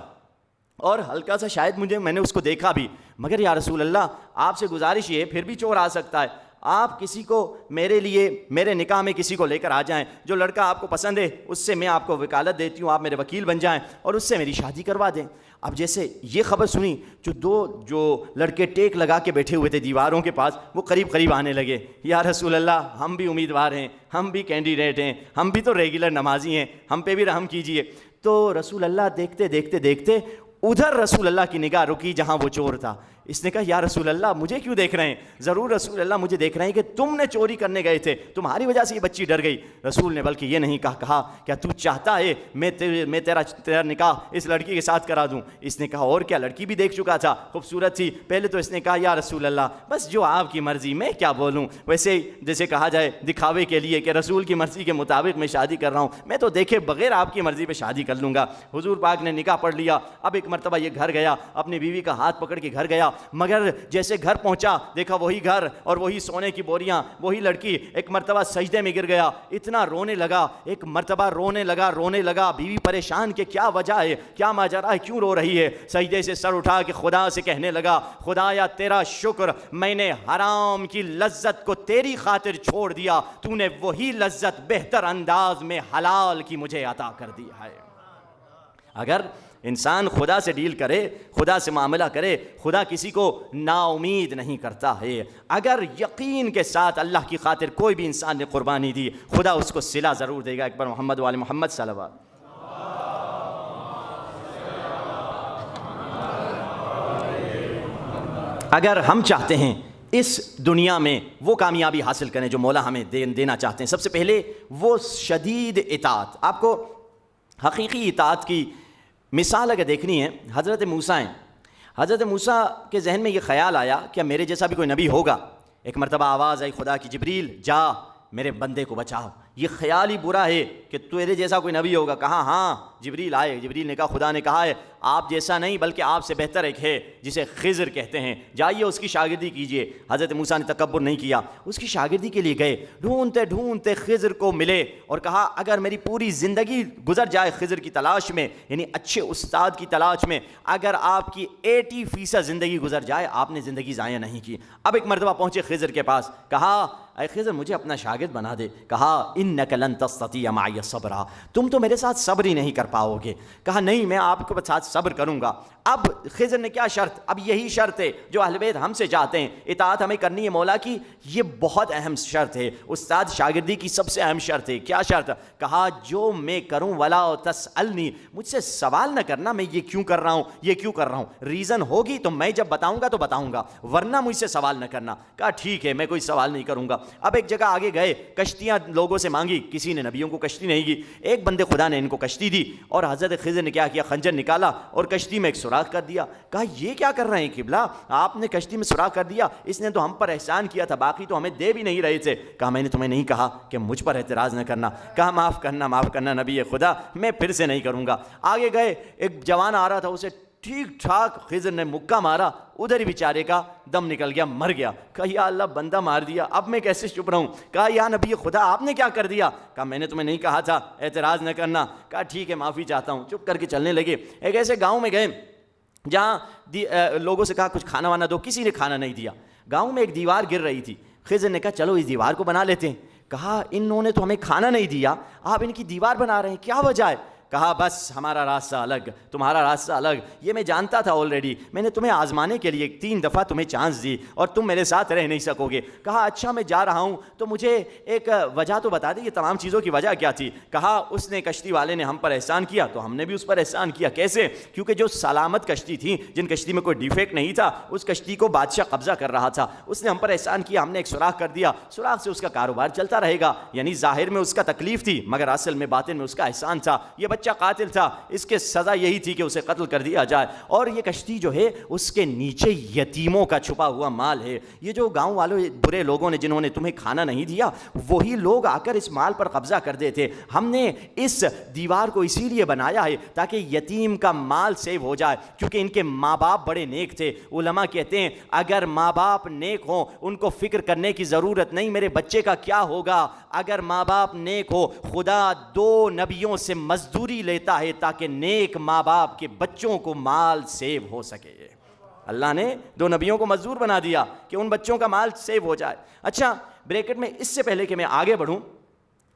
اور ہلکا سا شاید میں نے اس کو دیکھا بھی, مگر یا رسول اللہ آپ سے گزارش یہ ہے, پھر بھی چور آ سکتا ہے, آپ کسی کو میرے لیے, میرے نکاح میں کسی کو لے کر آ جائیں, جو لڑکا آپ کو پسند ہے اس سے میں آپ کو وکالت دیتی ہوں, آپ میرے وکیل بن جائیں اور اس سے میری شادی کروا دیں. اب جیسے یہ خبر سنی, جو لڑکے ٹیک لگا کے بیٹھے ہوئے تھے دیواروں کے پاس, وہ قریب آنے لگے. یا رسول اللہ ہم بھی امیدوار ہیں, ہم بھی کینڈیڈیٹ ہیں, ہم بھی تو ریگولر نمازی ہیں, ہم پہ بھی رحم کیجئے. تو رسول اللہ دیکھتے ادھر رسول اللہ کی نگاہ رکی جہاں وہ چور تھا. اس نے کہا یا رسول اللہ مجھے کیوں دیکھ رہے ہیں؟ ضرور رسول اللہ مجھے دیکھ رہے ہیں کہ تم نے چوری کرنے گئے تھے, تمہاری وجہ سے یہ بچی ڈر گئی. رسول نے بلکہ یہ نہیں کہا کیا تو چاہتا ہے میں تیرا نکاح اس لڑکی کے ساتھ کرا دوں؟ اس نے کہا اور کیا, لڑکی بھی دیکھ چکا تھا, خوبصورت تھی. پہلے تو اس نے کہا یا رسول اللہ بس جو آپ کی مرضی, میں کیا بولوں, ویسے جیسے کہا جائے دکھاوے کے لیے کہ رسول کی مرضی کے مطابق میں شادی کر رہا ہوں, میں تو دیکھے بغیر آپ کی مرضی پہ شادی کر لوں گا. حضور پاک نے نکاح پڑھ لیا. اب ایک مرتبہ یہ گھر گیا, اپنی بیوی کا ہاتھ پکڑ کے گھر گیا, مگر جیسے گھر پہنچا دیکھا وہی گھر اور وہی سونے کی بوریاں, وہی لڑکی. ایک مرتبہ سجدے میں گر گیا, اتنا رونے لگا, ایک مرتبہ رونے لگا. بیوی پریشان کہ کیا وجہ ہے, کیا ماجرا ہے, کیوں رو رہی ہے؟ سجدے سے سر اٹھا کے خدا سے کہنے لگا, خدایا تیرا شکر, میں نے حرام کی لذت کو تیری خاطر چھوڑ دیا, تو نے وہی لذت بہتر انداز میں حلال کی مجھے عطا کر دی ہے. اگر انسان خدا سے ڈیل کرے, خدا سے معاملہ کرے, خدا کسی کو نا امید نہیں کرتا ہے. اگر یقین کے ساتھ اللہ کی خاطر کوئی بھی انسان نے قربانی دی, خدا اس کو صلہ ضرور دے گا. ایک بار محمد وآل محمد صلوات. اگر ہم چاہتے ہیں اس دنیا میں وہ کامیابی حاصل کریں جو مولا ہمیں دینا چاہتے ہیں, سب سے پہلے وہ شدید اطاعت. آپ کو حقیقی اطاعت کی مثال اگر دیکھنی ہے, حضرت موسیٰ ہیں. حضرت موسیٰ کے ذہن میں یہ خیال آیا کہ میرے جیسا بھی کوئی نبی ہوگا. ایک مرتبہ آواز آئی خدا کی، جبریل جا میرے بندے کو بچاؤ. یہ خیال ہی برا ہے کہ تیرے جیسا کوئی نبی ہوگا. کہا ہاں. جبریل آئے. جبریل نے کہا خدا نے کہا ہے آپ جیسا نہیں بلکہ آپ سے بہتر ایک ہے جسے خضر کہتے ہیں، جائیے اس کی شاگردی کیجئے. حضرت موسیٰ نے تکبر نہیں کیا، اس کی شاگردی کے لیے گئے. ڈھونڈتے ڈھونڈتے خضر کو ملے اور کہا اگر میری پوری زندگی گزر جائے خضر کی تلاش میں، یعنی اچھے استاد کی تلاش میں، اگر آپ کی 80% زندگی گزر جائے آپ نے زندگی ضائع نہیں کی. اب ایک مرتبہ پہنچے خضر کے پاس. کہا اے خضر مجھے اپنا شاگرد بنا دے. کہا انک لن تستطیع معی صبرا، تم تو میرے ساتھ صبر ہی نہیں کر پاؤ گے. کہا نہیں میں آپ کے ساتھ صبر کروں گا. اب خضر نے کیا شرط؟ اب یہی شرط ہے جو اہل بیت ہم سے چاہتے ہیں، اطاعت ہمیں کرنی ہے مولا کی. یہ بہت اہم شرط ہے، استاد شاگردی کی سب سے اہم شرط ہے. کیا شرط؟ کہا جو میں کروں ولا تسألنی، مجھ سے سوال نہ کرنا میں یہ کیوں کر رہا ہوں، یہ کیوں کر رہا ہوں. ریزن ہوگی تو میں جب بتاؤں گا تو بتاؤں گا، ورنہ مجھ سے سوال نہ کرنا. کہا ٹھیک ہے میں کوئی سوال نہیں کروں گا. اب ایک جگہ آگے گئے، کشتیاں لوگوں سے مانگی، کسی نے نبیوں کو کشتی نہیں کی. ایک بندے خدا نے ان کو کشتی دی اور حضرت خضر نے کیا کیا، خنجر نکالا اور کشتی میں ایک سوراخ کر دیا. کہا یہ کیا کر رہے ہیں قبلہ، آپ نے کشتی میں سوراخ کر دیا، اس نے تو ہم پر احسان کیا تھا، باقی تو ہمیں دے بھی نہیں رہے تھے. کہا میں نے تمہیں نہیں کہا کہ مجھ پر اعتراض نہ کرنا. کہا معاف کرنا نبی خدا، میں پھر سے نہیں کروں گا. آگے گئے، ایک جوان آ رہا تھا، اسے ٹھیک ٹھاک خضر نے مکہ مارا، ادھر ہی بیچارے کا دم نکل گیا، مر گیا. کہا یا اللہ بندہ مار دیا، اب میں کیسے چپ رہوں. کہا یا نبی خدا آپ نے کیا کر دیا. کہا میں نے تمہیں نہیں کہا تھا اعتراض نہ کرنا. کہا ٹھیک ہے معافی چاہتا ہوں. چپ کر کے چلنے لگے. ایک ایسے گاؤں میں گئے جہاں لوگوں سے کہا کچھ کھانا وانا دو، کسی نے کھانا نہیں دیا. گاؤں میں ایک دیوار گر رہی تھی. خضر نے کہا چلو اس دیوار کو بنا لیتے ہیں. کہا انہوں نے تو ہمیں کھانا نہیں دیا، آپ ان کی دیوار بنا رہے ہیں، کیا وجہ ہے. کہا بس ہمارا راستہ الگ، تمہارا راستہ الگ. یہ میں جانتا تھا آلریڈی، میں نے تمہیں آزمانے کے لیے 3 دفعہ تمہیں چانس دی اور تم میرے ساتھ رہ نہیں سکو گے. کہا اچھا میں جا رہا ہوں تو مجھے ایک وجہ تو بتا دے، یہ تمام چیزوں کی وجہ کیا تھی. کہا اس نے کشتی والے نے ہم پر احسان کیا تو ہم نے بھی اس پر احسان کیا. کیسے؟ کیونکہ جو سلامت کشتی تھی، جن کشتی میں کوئی ڈیفیکٹ نہیں تھا، اس کشتی کو بادشاہ قبضہ کر رہا تھا، اس نے ہم پر احسان کیا، ہم نے ایک سوراخ کر دیا، سوراخ سے اس کا کاروبار چلتا رہے گا. یعنی ظاہر میں اس کا تکلیف تھی مگر اصل میں باطن میں اس کا احسان تھا. یہ بچہ قاتل تھا، اس کے سزا یہی تھی کہ اسے قتل کر دیا جائے. اور یہ کشتی جو ہے اس کے نیچے یتیموں کا چھپا ہوا مال ہے. یہ جو گاؤں والوں برے لوگوں نے جنہوں نے تمہیں کھانا نہیں دیا، وہی لوگ آ کر اس مال پر قبضہ کر دیتے. ہم نے اس دیوار کو اسی لیے بنایا ہے تاکہ یتیم کا مال سیو ہو جائے، کیونکہ ان کے ماں باپ بڑے نیک تھے. علماء کہتے ہیں اگر ماں باپ نیک ہوں ان کو فکر کرنے کی ضرورت نہیں میرے بچے کا کیا ہوگا. اگر ماں باپ نیک ہو، خدا 2 نبیوں سے مزدوری لیتا ہے تاکہ نیک ماں باپ کے بچوں کو مال سیو ہو سکے. اللہ نے 2 نبیوں کو مزدور بنا دیا کہ ان بچوں کا مال سیو ہو جائے. اچھا بریکٹ میں اس سے پہلے کہ میں آگے بڑھوں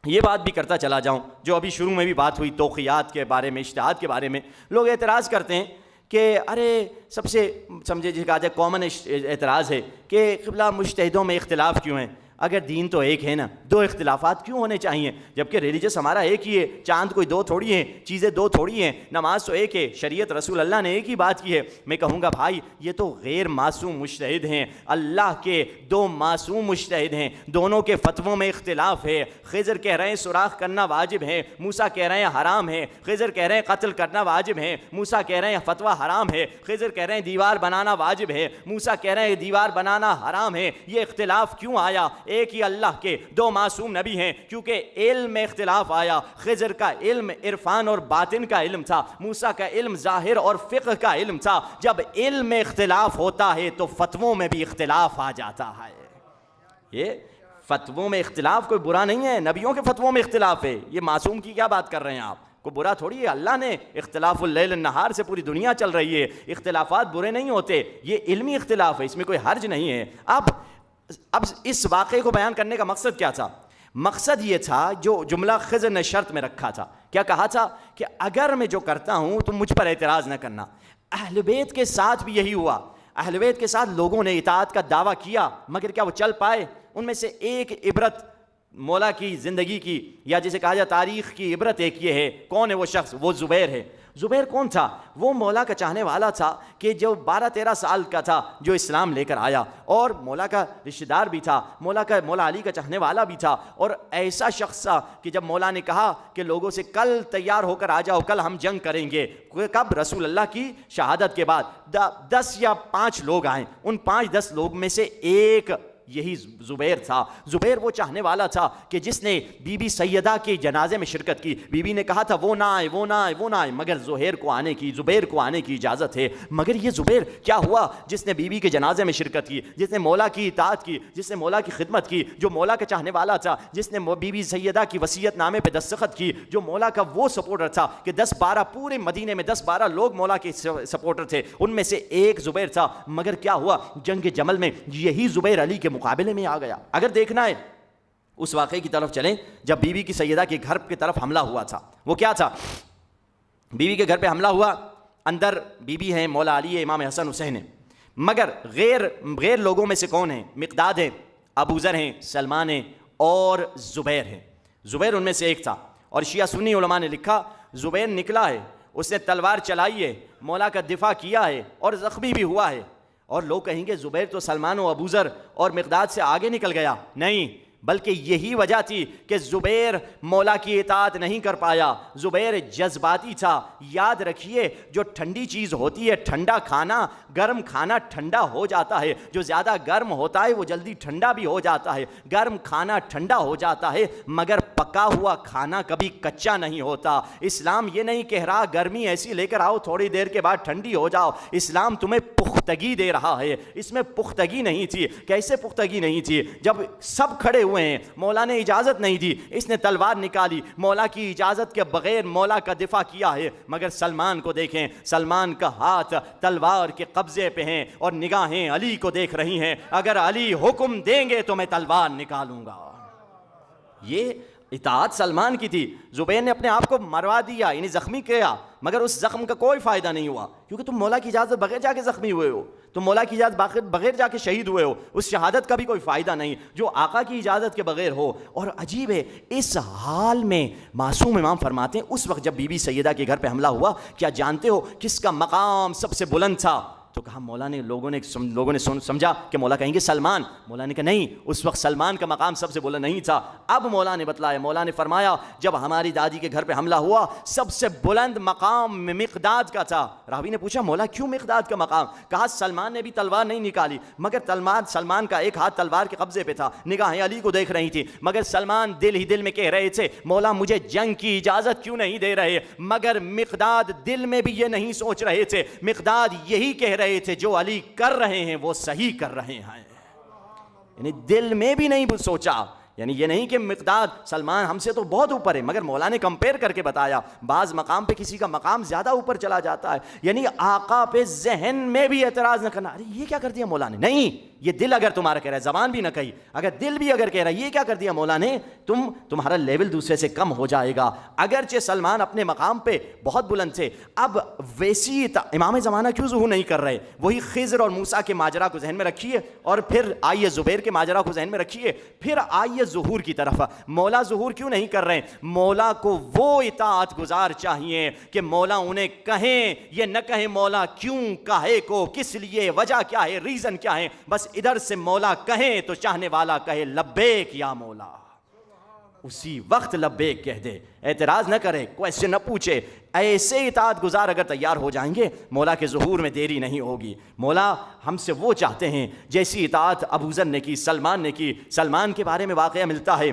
یہ بات بھی کرتا چلا جاؤں جو ابھی شروع میں بھی بات ہوئی توقیات کے بارے میں، اجتہاد کے بارے میں. لوگ اعتراض کرتے ہیں کہ ارے سب سے سمجھے جس کا کامن اعتراض ہے کہ قبلہ مجتہدوں میں اختلاف کیوں ہیں، اگر دین تو ایک ہے نا، 2 اختلافات کیوں ہونے چاہیے، جبکہ ریلیجس ہمارا ایک ہی ہے. چاند کوئی 2 تھوڑی ہیں، چیزیں 2 تھوڑی ہیں، نماز تو ایک ہے، شریعت رسول اللہ نے ایک ہی بات کی ہے. میں کہوں گا بھائی یہ تو غیر معصوم مجتہد ہیں، اللہ کے 2 معصوم مجتہد ہیں، دونوں کے فتووں میں اختلاف ہے. خضر کہہ رہے ہیں سوراخ کرنا واجب ہے، موسیٰ کہہ رہے ہیں حرام ہے. خضر کہہ رہے ہیں قتل کرنا واجب ہے، موسیٰ کہہ رہے ہیں فتویٰ حرام ہے. خضر کہہ رہے ہیں دیوار بنانا واجب ہے، موسیٰ کہہ رہے ہیں دیوار بنانا حرام ہے. یہ اختلاف کیوں آیا؟ ایک ہی اللہ کے 2 معصوم نبی ہیں، کیونکہ علم میں اختلاف آیا. خضر کا علم عرفان اور باطن کا علم تھا، موسیٰ کا علم ظاہر اور فقہ کا علم تھا. جب علم میں اختلاف ہوتا ہے تو فتووں میں بھی اختلاف آ جاتا ہے. یہ فتووں میں اختلاف کوئی برا نہیں ہے، نبیوں کے فتووں میں اختلاف ہے. یہ معصوم کی کیا بات کر رہے ہیں آپ؟ کوئی برا تھوڑی ہے. اللہ نے اختلاف اللیل النہار سے پوری دنیا چل رہی ہے، اختلافات برے نہیں ہوتے. یہ علمی اختلاف ہے، اس میں کوئی حرج نہیں ہے. اب اس واقعے کو بیان کرنے کا مقصد کیا تھا؟ مقصد یہ تھا جو جملہ خضر نے شرط میں رکھا تھا. کیا کہا تھا؟ کہ اگر میں جو کرتا ہوں تو مجھ پر اعتراض نہ کرنا. اہل بیت کے ساتھ بھی یہی ہوا. اہل بیت کے ساتھ لوگوں نے اطاعت کا دعویٰ کیا مگر کیا وہ چل پائے؟ ان میں سے ایک عبرت مولا کی زندگی کی یا جسے کہا جائے تاریخ کی عبرت ایک یہ ہے. کون ہے وہ شخص؟ وہ زبیر ہے. زبیر کون تھا؟ وہ مولا کا چاہنے والا تھا کہ جو 12-13 سال کا تھا جو اسلام لے کر آیا اور مولا کا رشتہ دار بھی تھا, مولا علی کا چاہنے والا بھی تھا, اور ایسا شخص تھا کہ جب مولا نے کہا کہ لوگوں سے کل تیار ہو کر آ جاؤ, کل ہم جنگ کریں گے. کب؟ رسول اللہ کی شہادت کے بعد 10 یا 5 لوگ آئیں, ان 5-10 لوگ میں سے ایک یہی زبیر تھا. زبیر وہ چاہنے والا تھا کہ جس نے بی بی سیدہ کے جنازے میں شرکت کی. بی بی نے کہا تھا وہ نہ آئے, وہ نہ آئے, وہ نہ آئے, مگر زبیر کو آنے کی اجازت ہے. مگر یہ زبیر کیا ہوا جس نے بی بی کے جنازے میں شرکت کی, جس نے مولا کی اطاعت کی, جس نے مولا کی خدمت کی, جو مولا کا چاہنے والا تھا, جس نے بی بی سیدہ کی وصیت نامے پہ دستخط کی, جو مولا کا وہ سپورٹر تھا کہ 10-12 پورے مدینے میں 10-12 لوگ مولا کے سپورٹر تھے, ان میں سے ایک زبیر تھا. مگر کیا ہوا؟ جنگ جمل میں یہی زبیر علی کے مقابلے میں آ گیا. اگر دیکھنا ہے اس واقعے کی طرف چلیں جب بی بی کی سیدہ کے گھر کی طرف حملہ ہوا تھا. وہ کیا تھا؟ بی بی کے گھر پہ حملہ ہوا, اندر بی بی ہیں, مولا علی ہے, امام حسن حسین ہیں, مگر غیر لوگوں میں سے کون ہیں؟ مقداد ہیں, ابو ذر ہیں, سلمان ہیں اور زبیر ہیں. زبیر ان میں سے ایک تھا. اور شیعہ سنی علماء نے لکھا زبیر نکلا ہے, اس نے تلوار چلائی ہے, مولا کا دفاع کیا ہے اور زخمی بھی ہوا ہے. اور لوگ کہیں گے زبیر تو سلمان و ابو ذر اور مقداد سے آگے نکل گیا. نہیں, بلکہ یہی وجہ تھی کہ زبیر مولا کی اطاعت نہیں کر پایا. زبیر جذباتی تھا. یاد رکھیے جو ٹھنڈی چیز ہوتی ہے, ٹھنڈا کھانا, گرم کھانا ٹھنڈا ہو جاتا ہے, جو زیادہ گرم ہوتا ہے وہ جلدی ٹھنڈا بھی ہو جاتا ہے. گرم کھانا ٹھنڈا ہو جاتا ہے مگر پکا ہوا کھانا کبھی کچا نہیں ہوتا. اسلام یہ نہیں کہہ رہا گرمی ایسی لے کر آؤ تھوڑی دیر کے بعد ٹھنڈی ہو جاؤ. اسلام تمہیں پختگی دے رہا ہے. اس میں پختگی نہیں تھی. کیسے پختگی نہیں تھی؟ جب سب کھڑے ہوئے ہیں, مولا نے اجازت نہیں دی, اس نے تلوار نکالی, مولا کی اجازت کے بغیر مولا کا دفاع کیا ہے. مگر سلمان کو دیکھیں, سلمان کا ہاتھ تلوار کے قبضے پہ ہیں اور نگاہیں علی کو دیکھ رہی ہیں. اگر علی حکم دیں گے تو میں تلوار نکالوں گا. یہ اطاعت سلمان کی تھی. زبیر نے اپنے آپ کو مروا دیا, یعنی زخمی کیا, مگر اس زخم کا کوئی فائدہ نہیں ہوا, کیونکہ تم مولا کی اجازت بغیر جا کے زخمی ہوئے ہو, تم مولا کی اجازت بغیر جا کے شہید ہوئے ہو. اس شہادت کا بھی کوئی فائدہ نہیں جو آقا کی اجازت کے بغیر ہو. اور عجیب ہے, اس حال میں معصوم امام فرماتے ہیں اس وقت جب بی بی سیدہ کے گھر پہ حملہ ہوا, کیا جانتے ہو کس کا مقام سب سے بلند تھا؟ تو کہا مولا نے, لوگوں نے سمجھا کہ مولا کہیں گے سلمان. مولا نے کہا نہیں, اس وقت سلمان کا مقام سب سے بلند نہیں تھا. اب مولا نے بتلایا, مولا نے فرمایا جب ہماری دادی کے گھر پہ حملہ ہوا سب سے بلند مقام مقداد کا تھا. راوی نے پوچھا مولا کیوں مقداد کا مقام؟ کہا سلمان نے بھی تلوار نہیں نکالی, مگر سلمان کا ایک ہاتھ تلوار کے قبضے پہ تھا, نگاہیں علی کو دیکھ رہی تھی, مگر سلمان دل ہی دل میں کہہ رہے تھے مولا مجھے جنگ کی اجازت کیوں نہیں دے رہے. مگر مقداد دل میں بھی یہ نہیں سوچ رہے تھے, مقداد یہی کہہ رہے تھے جو علی کر رہے ہیں وہ صحیح کر رہے ہیں. یعنی دل میں بھی نہیں سوچا. یعنی یہ نہیں کہ مقداد سلمان ہم سے تو بہت اوپر ہے, مگر مولا نے کمپیئر کر کے بتایا بعض مقام پہ کسی کا مقام زیادہ اوپر چلا جاتا ہے. یعنی آقا پہ ذہن میں بھی اعتراض نہ کرنا, ارے یہ کیا کر دیا مولا نے. نہیں, یہ دل اگر تمہارا کہہ رہا ہے, زبان بھی نہ کہی, اگر دل بھی اگر کہہ رہا ہے یہ کیا کر دیا مولا نے, تمہارا لیول دوسرے سے کم ہو جائے گا. اگرچہ سلمان اپنے مقام پہ بہت بلند تھے, اب ویسی امام زمانہ کیوں ظہور نہیں کر رہے؟ وہی خضر اور موسیٰ کے ماجرا کو ذہن میں رکھیے اور پھر آئیے زبیر کے ماجرا کو ذہن میں رکھیے, پھر آئیے ظہور کی طرف. مولا ظہور کیوں نہیں کر رہے؟ مولا کو وہ اطاعت گزار چاہیے کہ مولا انہیں کہیں, یہ نہ کہیں مولا کیوں, کاہے کو, کس لیے, وجہ کیا ہے, ریزن کیا ہے. بس ادھر سے مولا کہیں تو چاہنے والا کہے لبیک یا مولا, اسی وقت لبیک کہہ دے, اعتراض نہ کرے, کویسچن نہ پوچھے. ایسے اطاعت گزار اگر تیار ہو جائیں گے مولا کے ظہور میں دیری نہیں ہوگی. مولا ہم سے وہ چاہتے ہیں جیسی اطاعت ابو ذر نے کی, سلمان نے کی. سلمان کے بارے میں واقعہ ملتا ہے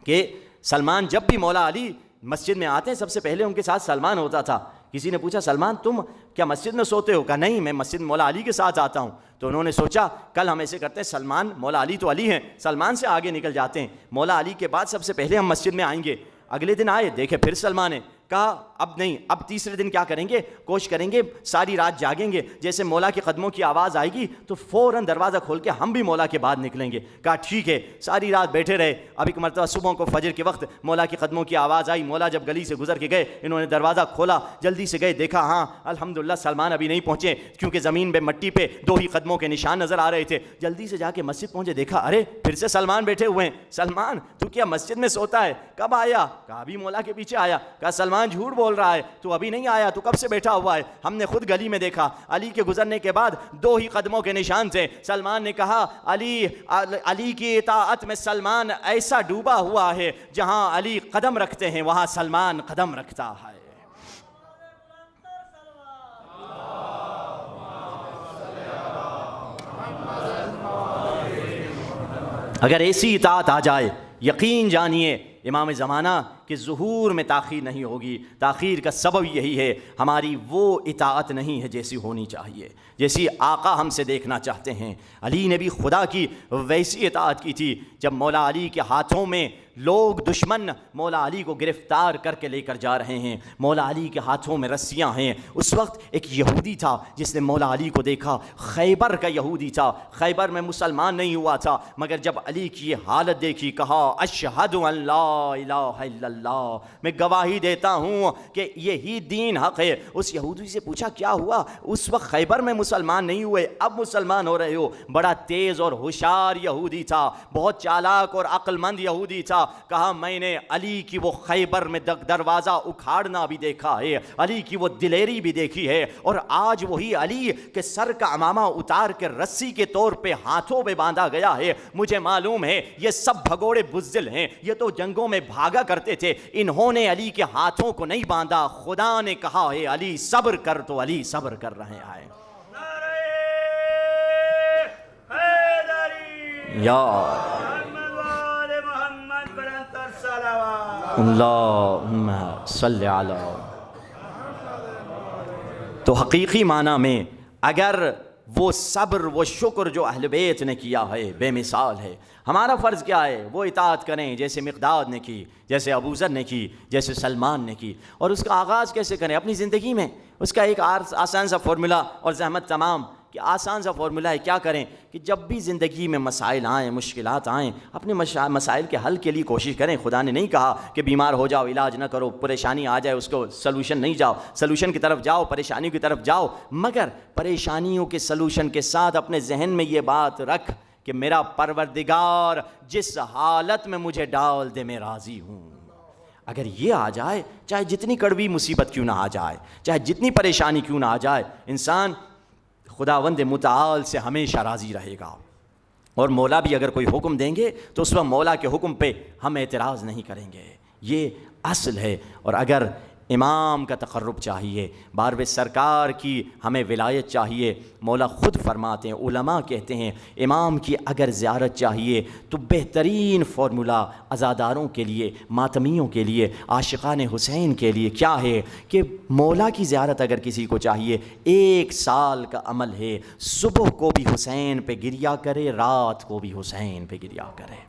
کہ سلمان جب بھی مولا علی مسجد میں آتے ہیں سب سے پہلے ان کے ساتھ سلمان ہوتا تھا. کسی نے پوچھا سلمان تم کیا مسجد میں سوتے ہو؟ کہا نہیں, میں مسجد مولا علی کے ساتھ آتا ہوں. تو انہوں نے سوچا کل ہم ایسے کرتے ہیں, سلمان, مولا علی تو علی ہیں, سلمان سے آگے نکل جاتے ہیں, مولا علی کے بعد سب سے پہلے ہم مسجد میں آئیں گے. اگلے دن آئے, دیکھے پھر سلمان ہے. کہا اب نہیں، اب تیسرے دن کیا کریں گے؟ کوشش کریں گے ساری رات جاگیں گے، جیسے مولا کے قدموں کی آواز آئے گی تو فوراً دروازہ کھول کے ہم بھی مولا کے بعد نکلیں گے۔ کہا ٹھیک ہے، ساری رات بیٹھے رہے۔ اب ایک مرتبہ صبح کو فجر کے وقت مولا کے قدموں کی آواز آئی، مولا جب گلی سے گزر کے گئے، انہوں نے دروازہ کھولا، جلدی سے گئے، دیکھا ہاں الحمدللہ سلمان ابھی نہیں پہنچے، کیونکہ زمین پہ مٹی پہ 2 ہی قدموں کے نشان نظر آ رہے تھے۔ جلدی سے جا کے مسجد پہنچے، دیکھا ارے پھر سے سلمان بیٹھے ہوئے ہیں۔ سلمان تو کیا مسجد میں سوتا ہے؟ کب آیا؟ کہا ابھی مولا کے پیچھے آیا۔ کہا سلمان جھوٹ بول رہا ہے، تو ابھی نہیں آیا، تو کب سے بیٹھا ہوا ہے؟ ہم نے خود گلی میں دیکھا، علی کے گزرنے کے بعد 2 ہی قدموں کے نشان تھے۔ سلمان نے کہا علی کی اطاعت میں سلمان ایسا ڈوبا ہوا ہے، جہاں علی قدم رکھتے ہیں وہاں سلمان قدم رکھتا ہے۔ اگر ایسی اطاعت آ جائے، یقین جانیے امام زمانہ کہ ظہور میں تاخیر نہیں ہوگی۔ تاخیر کا سبب یہی ہے، ہماری وہ اطاعت نہیں ہے جیسی ہونی چاہیے، جیسی آقا ہم سے دیکھنا چاہتے ہیں۔ علی نے بھی خدا کی ویسی اطاعت کی تھی۔ جب مولا علی کے ہاتھوں میں لوگ دشمن مولا علی کو گرفتار کر کے لے کر جا رہے ہیں، مولا علی کے ہاتھوں میں رسیاں ہیں، اس وقت ایک یہودی تھا جس نے مولا علی کو دیکھا، خیبر کا یہودی تھا، خیبر میں مسلمان نہیں ہوا تھا، مگر جب علی کی یہ حالت دیکھی کہا اشہد ان لا الہ الا اللہ، میں گواہی دیتا ہوں کہ یہی دین حق ہے۔ اس یہودی سے پوچھا کیا ہوا؟ اس وقت خیبر میں مسلمان نہیں ہوئے، اب مسلمان ہو رہے ہو؟ بڑا تیز اور ہوشیار یہودی تھا، بہت چالاک اور عقل مند یہودی تھا۔ کہا میں نے علی کی وہ خیبر میں دروازہ اکھاڑنا بھی دیکھا ہے، علی کی وہ دلیری بھی دیکھی ہے، اور آج وہی علی کے سر کا عمامہ اتار کے رسی کے طور پہ ہاتھوں پہ باندھا گیا ہے۔ مجھے معلوم ہے یہ سب بھگوڑے بزدل ہیں، یہ تو جنگوں میں بھاگا کرتے تھے، انہوں نے علی کے ہاتھوں کو نہیں باندھا۔ خدا نے کہا ہے علی صبر کر، تو علی صبر کر رہے ہیں۔ یا اللہم صلی علی۔ تو حقیقی معنی میں اگر وہ صبر وہ شکر جو اہل بیت نے کیا ہے بے مثال ہے۔ ہمارا فرض کیا ہے؟ وہ اطاعت کریں جیسے مقداد نے کی، جیسے ابوذر نے کی، جیسے سلمان نے کی۔ اور اس کا آغاز کیسے کریں؟ اپنی زندگی میں اس کا ایک آسان سا فارمولا، اور زحمت تمام کہ آسان سا فارمولا ہے، کیا کریں کہ جب بھی زندگی میں مسائل آئیں، مشکلات آئیں، اپنے مسائل کے حل کے لیے کوشش کریں۔ خدا نے نہیں کہا کہ بیمار ہو جاؤ علاج نہ کرو، پریشانی آ جائے اس کو سلوشن نہیں جاؤ، سلوشن کی طرف جاؤ، پریشانیوں کی طرف جاؤ، مگر پریشانیوں کے سلوشن کے ساتھ اپنے ذہن میں یہ بات رکھ کہ میرا پروردگار جس حالت میں مجھے ڈال دے میں راضی ہوں۔ اگر یہ آ جائے، چاہے جتنی کڑوی مصیبت کیوں نہ آ جائے، چاہے جتنی پریشانی کیوں نہ آ جائے، انسان خداوند متعال سے ہمیشہ راضی رہے گا۔ اور مولا بھی اگر کوئی حکم دیں گے تو اس وقت مولا کے حکم پہ ہم اعتراض نہیں کریں گے، یہ اصل ہے۔ اور اگر امام کا تقرب چاہیے، باروِ سرکار کی ہمیں ولایت چاہیے، مولا خود فرماتے ہیں، علماء کہتے ہیں امام کی اگر زیارت چاہیے تو بہترین فارمولا عزاداروں کے لیے، ماتمیوں کے لیے، عاشقان حسین کے لیے کیا ہے کہ مولا کی زیارت اگر کسی کو چاہیے، 1 سال کا عمل ہے، صبح کو بھی حسین پہ گریہ کرے، رات کو بھی حسین پہ گریہ کرے،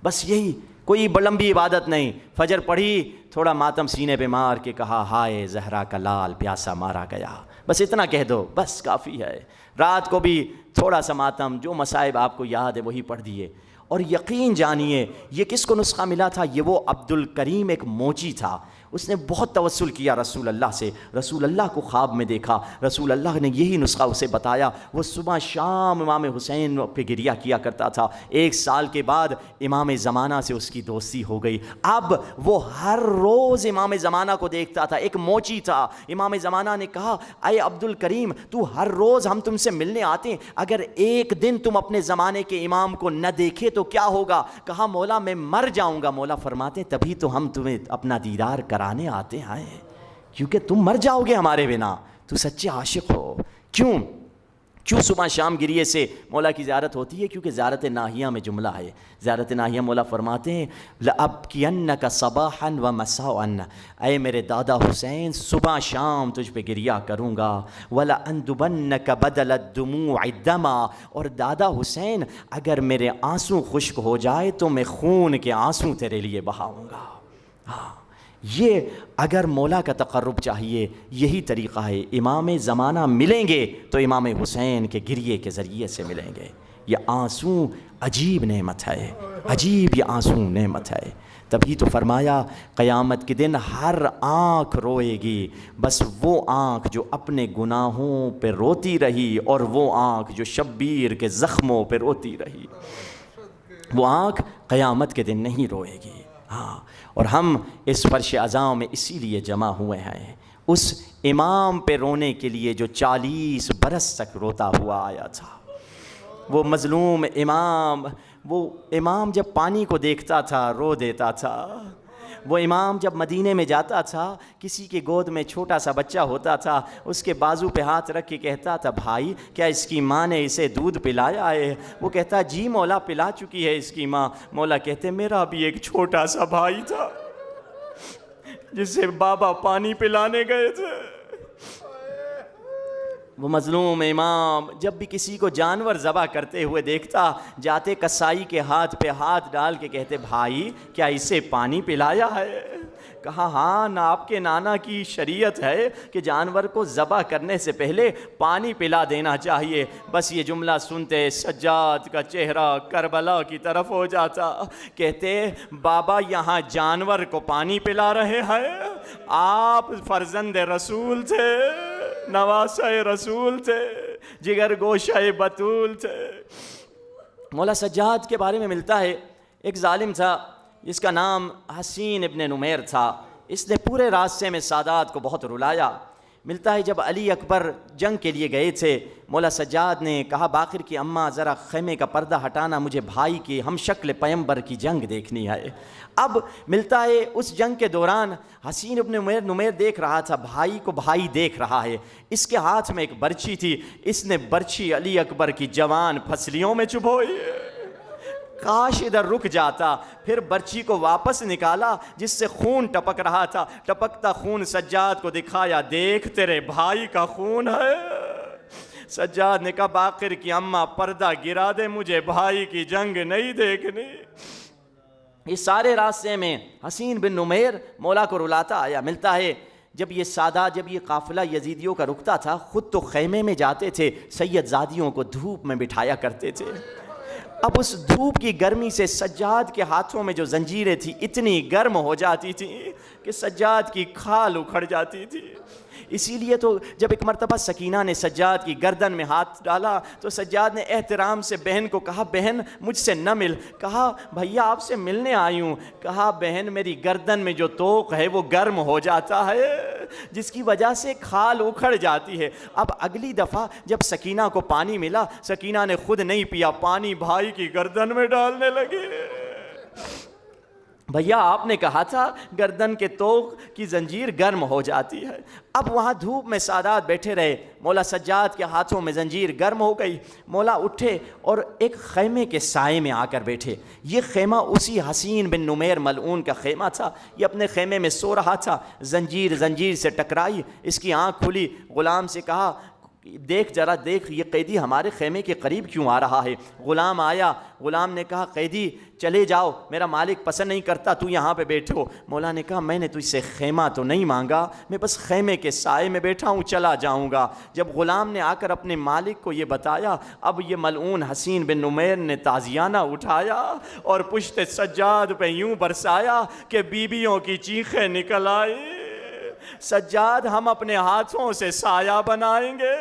بس یہی، کوئی لمبی عبادت نہیں۔ فجر پڑھی، تھوڑا ماتم سینے پہ مار کے کہا ہائے زہرا کا لال پیاسا مارا گیا، بس اتنا کہہ دو، بس کافی ہے۔ رات کو بھی تھوڑا سا ماتم، جو مصائب آپ کو یاد ہے وہی پڑھ دیے۔ اور یقین جانیے یہ کس کو نسخہ ملا تھا؟ یہ وہ عبد الکریم ایک موچی تھا، اس نے بہت توسل کیا رسول اللہ سے، رسول اللہ کو خواب میں دیکھا، رسول اللہ نے یہی نسخہ اسے بتایا، وہ صبح شام امام حسین پہ گریہ کیا کرتا تھا۔ 1 سال کے بعد امام زمانہ سے اس کی دوستی ہو گئی، اب وہ ہر روز امام زمانہ کو دیکھتا تھا، ایک موچی تھا۔ امام زمانہ نے کہا اے عبد الکریم، تو ہر روز ہم تم سے ملنے آتے ہیں، اگر ایک دن تم اپنے زمانے کے امام کو نہ دیکھے تو کیا ہوگا؟ کہا مولا میں مر جاؤں گا۔ مولا فرماتے تبھی تو ہم تمہیں اپنا دیدار کرانے آتے ہیں، کیونکہ تم مر جاؤ گے ہمارے بنا، تو سچے عاشق ہو۔ کیوں صبح شام گریے سے مولا کی زیارت ہوتی ہے؟ کیونکہ زیارت ناہیہ میں جملہ ہے، زیارت ناہیہ مولا فرماتے ہیں لَأَبْكِيَنَّكَ صَبَاحًا وَمَسَاءً، اے میرے دادا حسین صبح شام تجھ پہ گریہ کروں گا، وَلَأَنْدُبَنَّكَ بَدَلَ الدُّمُوعِ دَمًا، اور دادا حسین اگر میرے آنسو خشک ہو جائے تو میں خون کے آنسو تیرے لیے بہاؤں گا۔ ہاں یہ اگر مولا کا تقرب چاہیے یہی طریقہ ہے. امام زمانہ ملیں گے تو امام حسین کے گریے کے ذریعے سے ملیں گے. یہ آنسو عجیب نعمت ہے, عجیب یہ آنسو نعمت ہے. تبھی تو فرمایا قیامت کے دن ہر آنکھ روئے گی, بس وہ آنکھ جو اپنے گناہوں پہ روتی رہی اور وہ آنکھ جو شبیر کے زخموں پہ روتی رہی, وہ آنکھ قیامت کے دن نہیں روئے گی. ہاں, اور ہم اس فرش عزاں میں اسی لیے جمع ہوئے ہیں, اس امام پہ رونے کے لیے جو 40 برس تک روتا ہوا آیا تھا. وہ مظلوم امام, وہ امام جب پانی کو دیکھتا تھا رو دیتا تھا. وہ امام جب مدینے میں جاتا تھا, کسی کے گود میں چھوٹا سا بچہ ہوتا تھا, اس کے بازو پہ ہاتھ رکھ کے کہتا تھا بھائی کیا اس کی ماں نے اسے دودھ پلایا ہے؟ وہ کہتا جی مولا پلا چکی ہے اس کی ماں. مولا کہتے میرا بھی ایک چھوٹا سا بھائی تھا جس سے بابا پانی پلانے گئے تھے. وہ مظلوم امام جب بھی کسی کو جانور ذبح کرتے ہوئے دیکھتا, جاتے کسائی کے ہاتھ پہ ہاتھ ڈال کے کہتے بھائی کیا اسے پانی پلایا ہے؟ کہا ہاں, نہ آپ کے نانا کی شریعت ہے کہ جانور کو ذبح کرنے سے پہلے پانی پلا دینا چاہیے. بس یہ جملہ سنتے سجاد کا چہرہ کربلا کی طرف ہو جاتا. کہتے بابا یہاں جانور کو پانی پلا رہے ہیں, آپ فرزند رسول تھے, نواسہ رسول تھے, جگر گوشہ بطول تھے. مولا سجاد کے بارے میں ملتا ہے ایک ظالم تھا جس کا نام حسین ابن نمیر تھا. اس نے پورے راستے میں سادات کو بہت رلایا. ملتا ہے جب علی اکبر جنگ کے لیے گئے تھے, مولا سجاد نے کہا باقر کی اماں ذرا خیمے کا پردہ ہٹانا, مجھے بھائی کی ہم شکل پیمبر کی جنگ دیکھنی ہے. اب ملتا ہے اس جنگ کے دوران حسین ابن نمیر دیکھ رہا تھا بھائی کو, بھائی دیکھ رہا ہے. اس کے ہاتھ میں ایک برچھی تھی, اس نے برچھی علی اکبر کی جوان پھسلیوں میں چبھوئی. کاش ادھر رک جاتا, پھر برچھی کو واپس نکالا جس سے خون ٹپک رہا تھا. ٹپکتا خون سجاد کو دکھایا, دیکھ تیرے بھائی کا خون ہے. سجاد نے کہا باقر کی اماں پردہ گرا دے, مجھے بھائی کی جنگ نہیں دیکھنی. اس سارے راستے میں حسین بن نمیر مولا کو رلاتا آیا. ملتا ہے جب یہ سادات, جب یہ قافلہ یزیدیوں کا رکتا تھا, خود تو خیمے میں جاتے تھے, سید زادیوں کو دھوپ میں بٹھایا کرتے تھے. اب اس دھوپ کی گرمی سے سجاد کے ہاتھوں میں جو زنجیریں تھیں اتنی گرم ہو جاتی تھیں کہ سجاد کی کھال اکھڑ جاتی تھی. اسی لیے تو جب ایک مرتبہ سکینہ نے سجاد کی گردن میں ہاتھ ڈالا تو سجاد نے احترام سے بہن کو کہا بہن مجھ سے نہ مل. کہا بھیا آپ سے ملنے آئی ہوں. کہا بہن میری گردن میں جو توق ہے وہ گرم ہو جاتا ہے جس کی وجہ سے کھال اکھڑ جاتی ہے. اب اگلی دفعہ جب سکینہ کو پانی ملا, سکینہ نے خود نہیں پیا, پانی بھائی کی گردن میں ڈالنے لگی. بھیا آپ نے کہا تھا گردن کے توق کی زنجیر گرم ہو جاتی ہے. اب وہاں دھوپ میں سادات بیٹھے رہے, مولا سجاد کے ہاتھوں میں زنجیر گرم ہو گئی. مولا اٹھے اور ایک خیمے کے سائے میں آ کر بیٹھے. یہ خیمہ اسی حسین بن نمیر ملعون کا خیمہ تھا. یہ اپنے خیمے میں سو رہا تھا, زنجیر سے ٹکرائی, اس کی آنکھ کھلی. غلام سے کہا دیکھ ذرا دیکھ یہ قیدی ہمارے خیمے کے قریب کیوں آ رہا ہے. غلام آیا, غلام نے کہا قیدی چلے جاؤ, میرا مالک پسند نہیں کرتا تو یہاں پہ بیٹھو. مولا نے کہا میں نے تجھ سے خیمہ تو نہیں مانگا, میں بس خیمے کے سائے میں بیٹھا ہوں, چلا جاؤں گا. جب غلام نے آ کر اپنے مالک کو یہ بتایا, اب یہ ملعون حسین بن نمیر نے تازیانہ اٹھایا اور پشت سجاد پہ یوں برسایا کہ بیویوں کی چیخیں نکل آئی. سجاد ہم اپنے ہاتھوں سے سایہ بنائیں گے.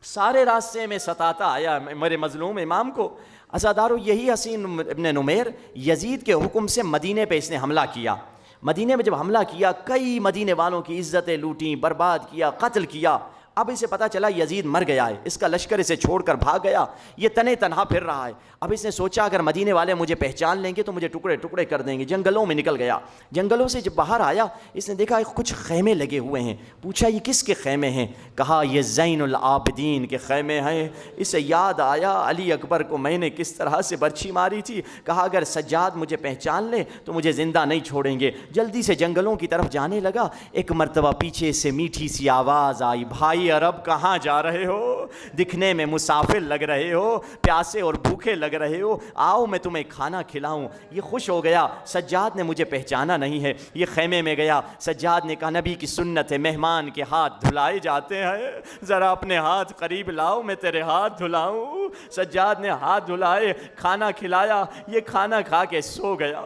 سارے راستے میں ستاتا آیا میرے مظلوم امام کو. عزادارو یہی حسین ابن نمیر یزید کے حکم سے مدینے پہ اس نے حملہ کیا. مدینے میں جب حملہ کیا کئی مدینے والوں کی عزتیں لوٹیں, برباد کیا, قتل کیا. اب اسے پتا چلا یزید مر گیا ہے, اس کا لشکر اسے چھوڑ کر بھاگ گیا, یہ تنے تنہا پھر رہا ہے. اب اس نے سوچا اگر مدینے والے مجھے پہچان لیں گے تو مجھے ٹکڑے ٹکڑے کر دیں گے. جنگلوں میں نکل گیا. جنگلوں سے جب باہر آیا اس نے دیکھا کچھ خیمے لگے ہوئے ہیں. پوچھا یہ کس کے خیمے ہیں؟ کہا یہ زین العابدین کے خیمے ہیں. اسے یاد آیا علی اکبر کو میں نے کس طرح سے برچھی ماری تھی. کہا اگر سجاد مجھے پہچان لے تو مجھے زندہ نہیں چھوڑیں گے. جلدی سے جنگلوں کی طرف جانے لگا. ایک مرتبہ پیچھے سے میٹھی سی آواز آئی, بھائی بھائی عرب کہاں جا رہے ہو؟ دکھنے میں مسافر لگ رہے ہو، پیاسے اور بھوکے لگ رہے ہو، آؤ میں تمہیں کھانا کھلاؤں۔ یہ خوش ہو گیا، سجاد نے مجھے پہچانا نہیں ہے۔ یہ خیمے میں گیا، سجاد نے کہا نبی کی سنت ہے مہمان کے ہاتھ دھلائے جاتے ہیں، ذرا اپنے ہاتھ قریب لاؤ میں تیرے ہاتھ دھلاؤں۔ سجاد نے ہاتھ دھلائے، کھانا کھلایا، یہ کھانا کھا کے سو گیا۔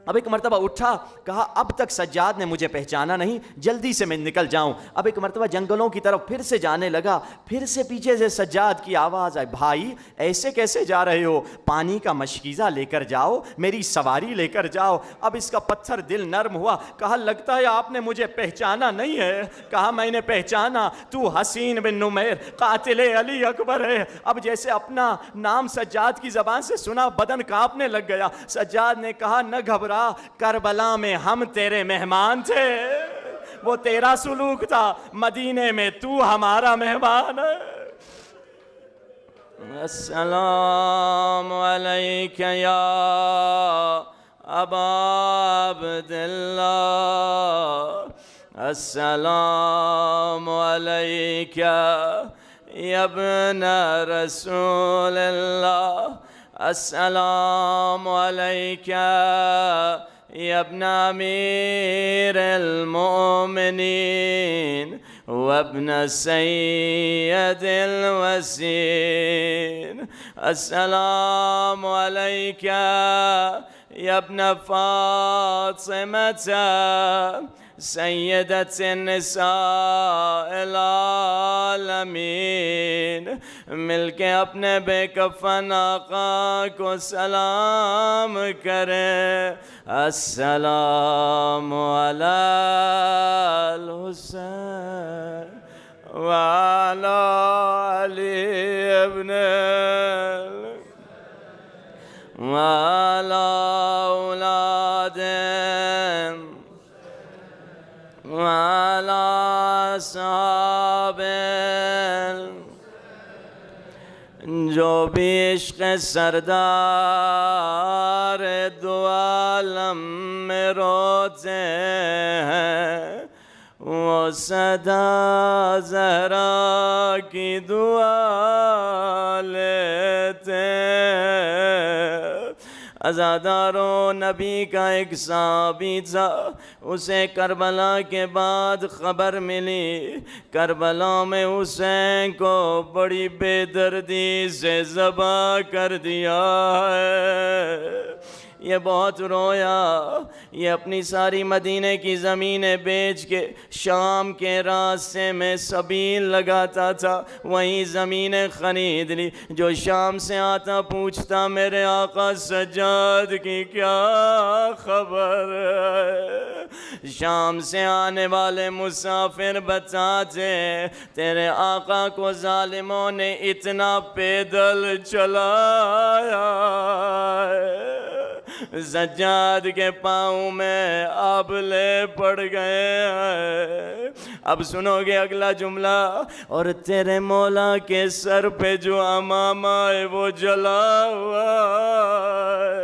اب ایک مرتبہ اٹھا، کہا اب تک سجاد نے مجھے پہچانا نہیں، جلدی سے میں نکل جاؤں۔ اب ایک مرتبہ جنگلوں کی طرف پھر سے جانے لگا، پھر سے پیچھے سے سجاد کی آواز آئی، بھائی ایسے کیسے جا رہے ہو؟ پانی کا مشکیزہ لے کر جاؤ، میری سواری لے کر جاؤ۔ اب اس کا پتھر دل نرم ہوا، کہا لگتا ہے آپ نے مجھے پہچانا نہیں ہے۔ کہا میں نے پہچانا، تو حسین بن نمیر قاتل علی اکبر ہے۔ اب جیسے اپنا نام سجاد کی زبان سے سنا بدن کانپنے لگ گیا۔ سجاد نے کہا نہ گھبرا، کربلا میں ہم تیرے مہمان تھے، وہ تیرا سلوک تھا، مدینے میں تو ہمارا مہمان ہے۔ السلام علیک یا ابا عبداللہ، السلام علیک یا ابن رسول اللہ، السلام علیک یا ابن امیر المؤمنین وابن سید الوزیر، السلام علیک یا ابن فاطمہ سیدت النساء العالمین۔ مل کے اپنے بے کفن آقا کو سلام کریں، السلام علی الحسین وعلی علی ابن وعلی اولاد وعلی اصحاب، جو بھی عشق سردار دو عالم میں روتے ہیں، وہ صدا زہرا کی دعا لیتے ہیں۔ عزاداروں، نبی کا ایک صحابی تھا، اسے کربلا کے بعد خبر ملی کربلا میں حسین کو بڑی بے دردی سے ذبح کر دیا ہے۔ یہ بہت رویا، یہ اپنی ساری مدینے کی زمینیں بیچ کے شام کے راستے میں سبیل لگاتا تھا، وہیں زمینیں خرید لی۔ جو شام سے آتا پوچھتا میرے آقا سجاد کی کیا خبر ہے؟ شام سے آنے والے مسافر بتاتے تیرے آقا کو ظالموں نے اتنا پیدل چلایا ہے، سجاد کے پاؤں میں آبلے پڑ گئے ہیں۔ اب سنو گے اگلا جملہ، اور تیرے مولا کے سر پہ جو امامہ ہے وہ جلا ہوا ہے۔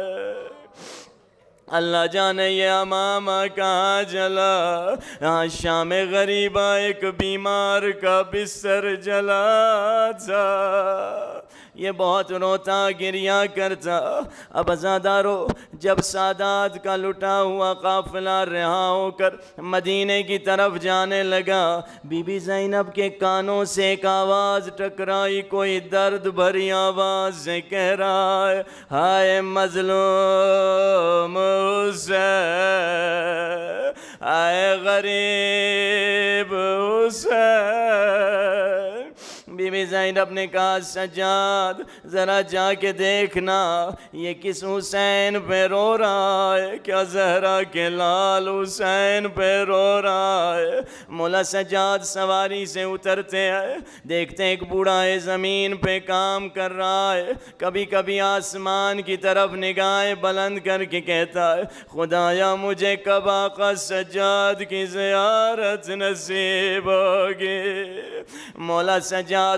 اللہ جانے یہ امامہ کہاں جلا، یہاں شام غریبہ ایک بیمار کا بستر جلا تھا۔ یہ بہت روتا گریا کرتا۔ اب عزادارو، جب سادات کا لٹا ہوا قافلہ رہا ہو کر مدینے کی طرف جانے لگا، بی بی زینب کے کانوں سے ایک آواز ٹکرائی، کوئی درد بھری آواز سے کہہ رہا ہے، ہائے مظلوم حسین، ہائے غریب حسین۔ بی بی زینب نے کہا سجاد ذرا جا کے دیکھنا یہ کس حسین پہ رو رہا ہے، کیا زہرا کے لال حسین پہ رو رہا ہے؟ مولا سجاد سواری سے اترتے ہیں، دیکھتے ایک بوڑھا ہے زمین پہ کام کر رہا ہے، کبھی کبھی آسمان کی طرف نگاہیں بلند کر کے کہتا ہے، خدایا مجھے کب آقا سجاد کی زیارت نصیب ہوگی۔ مولا سجاد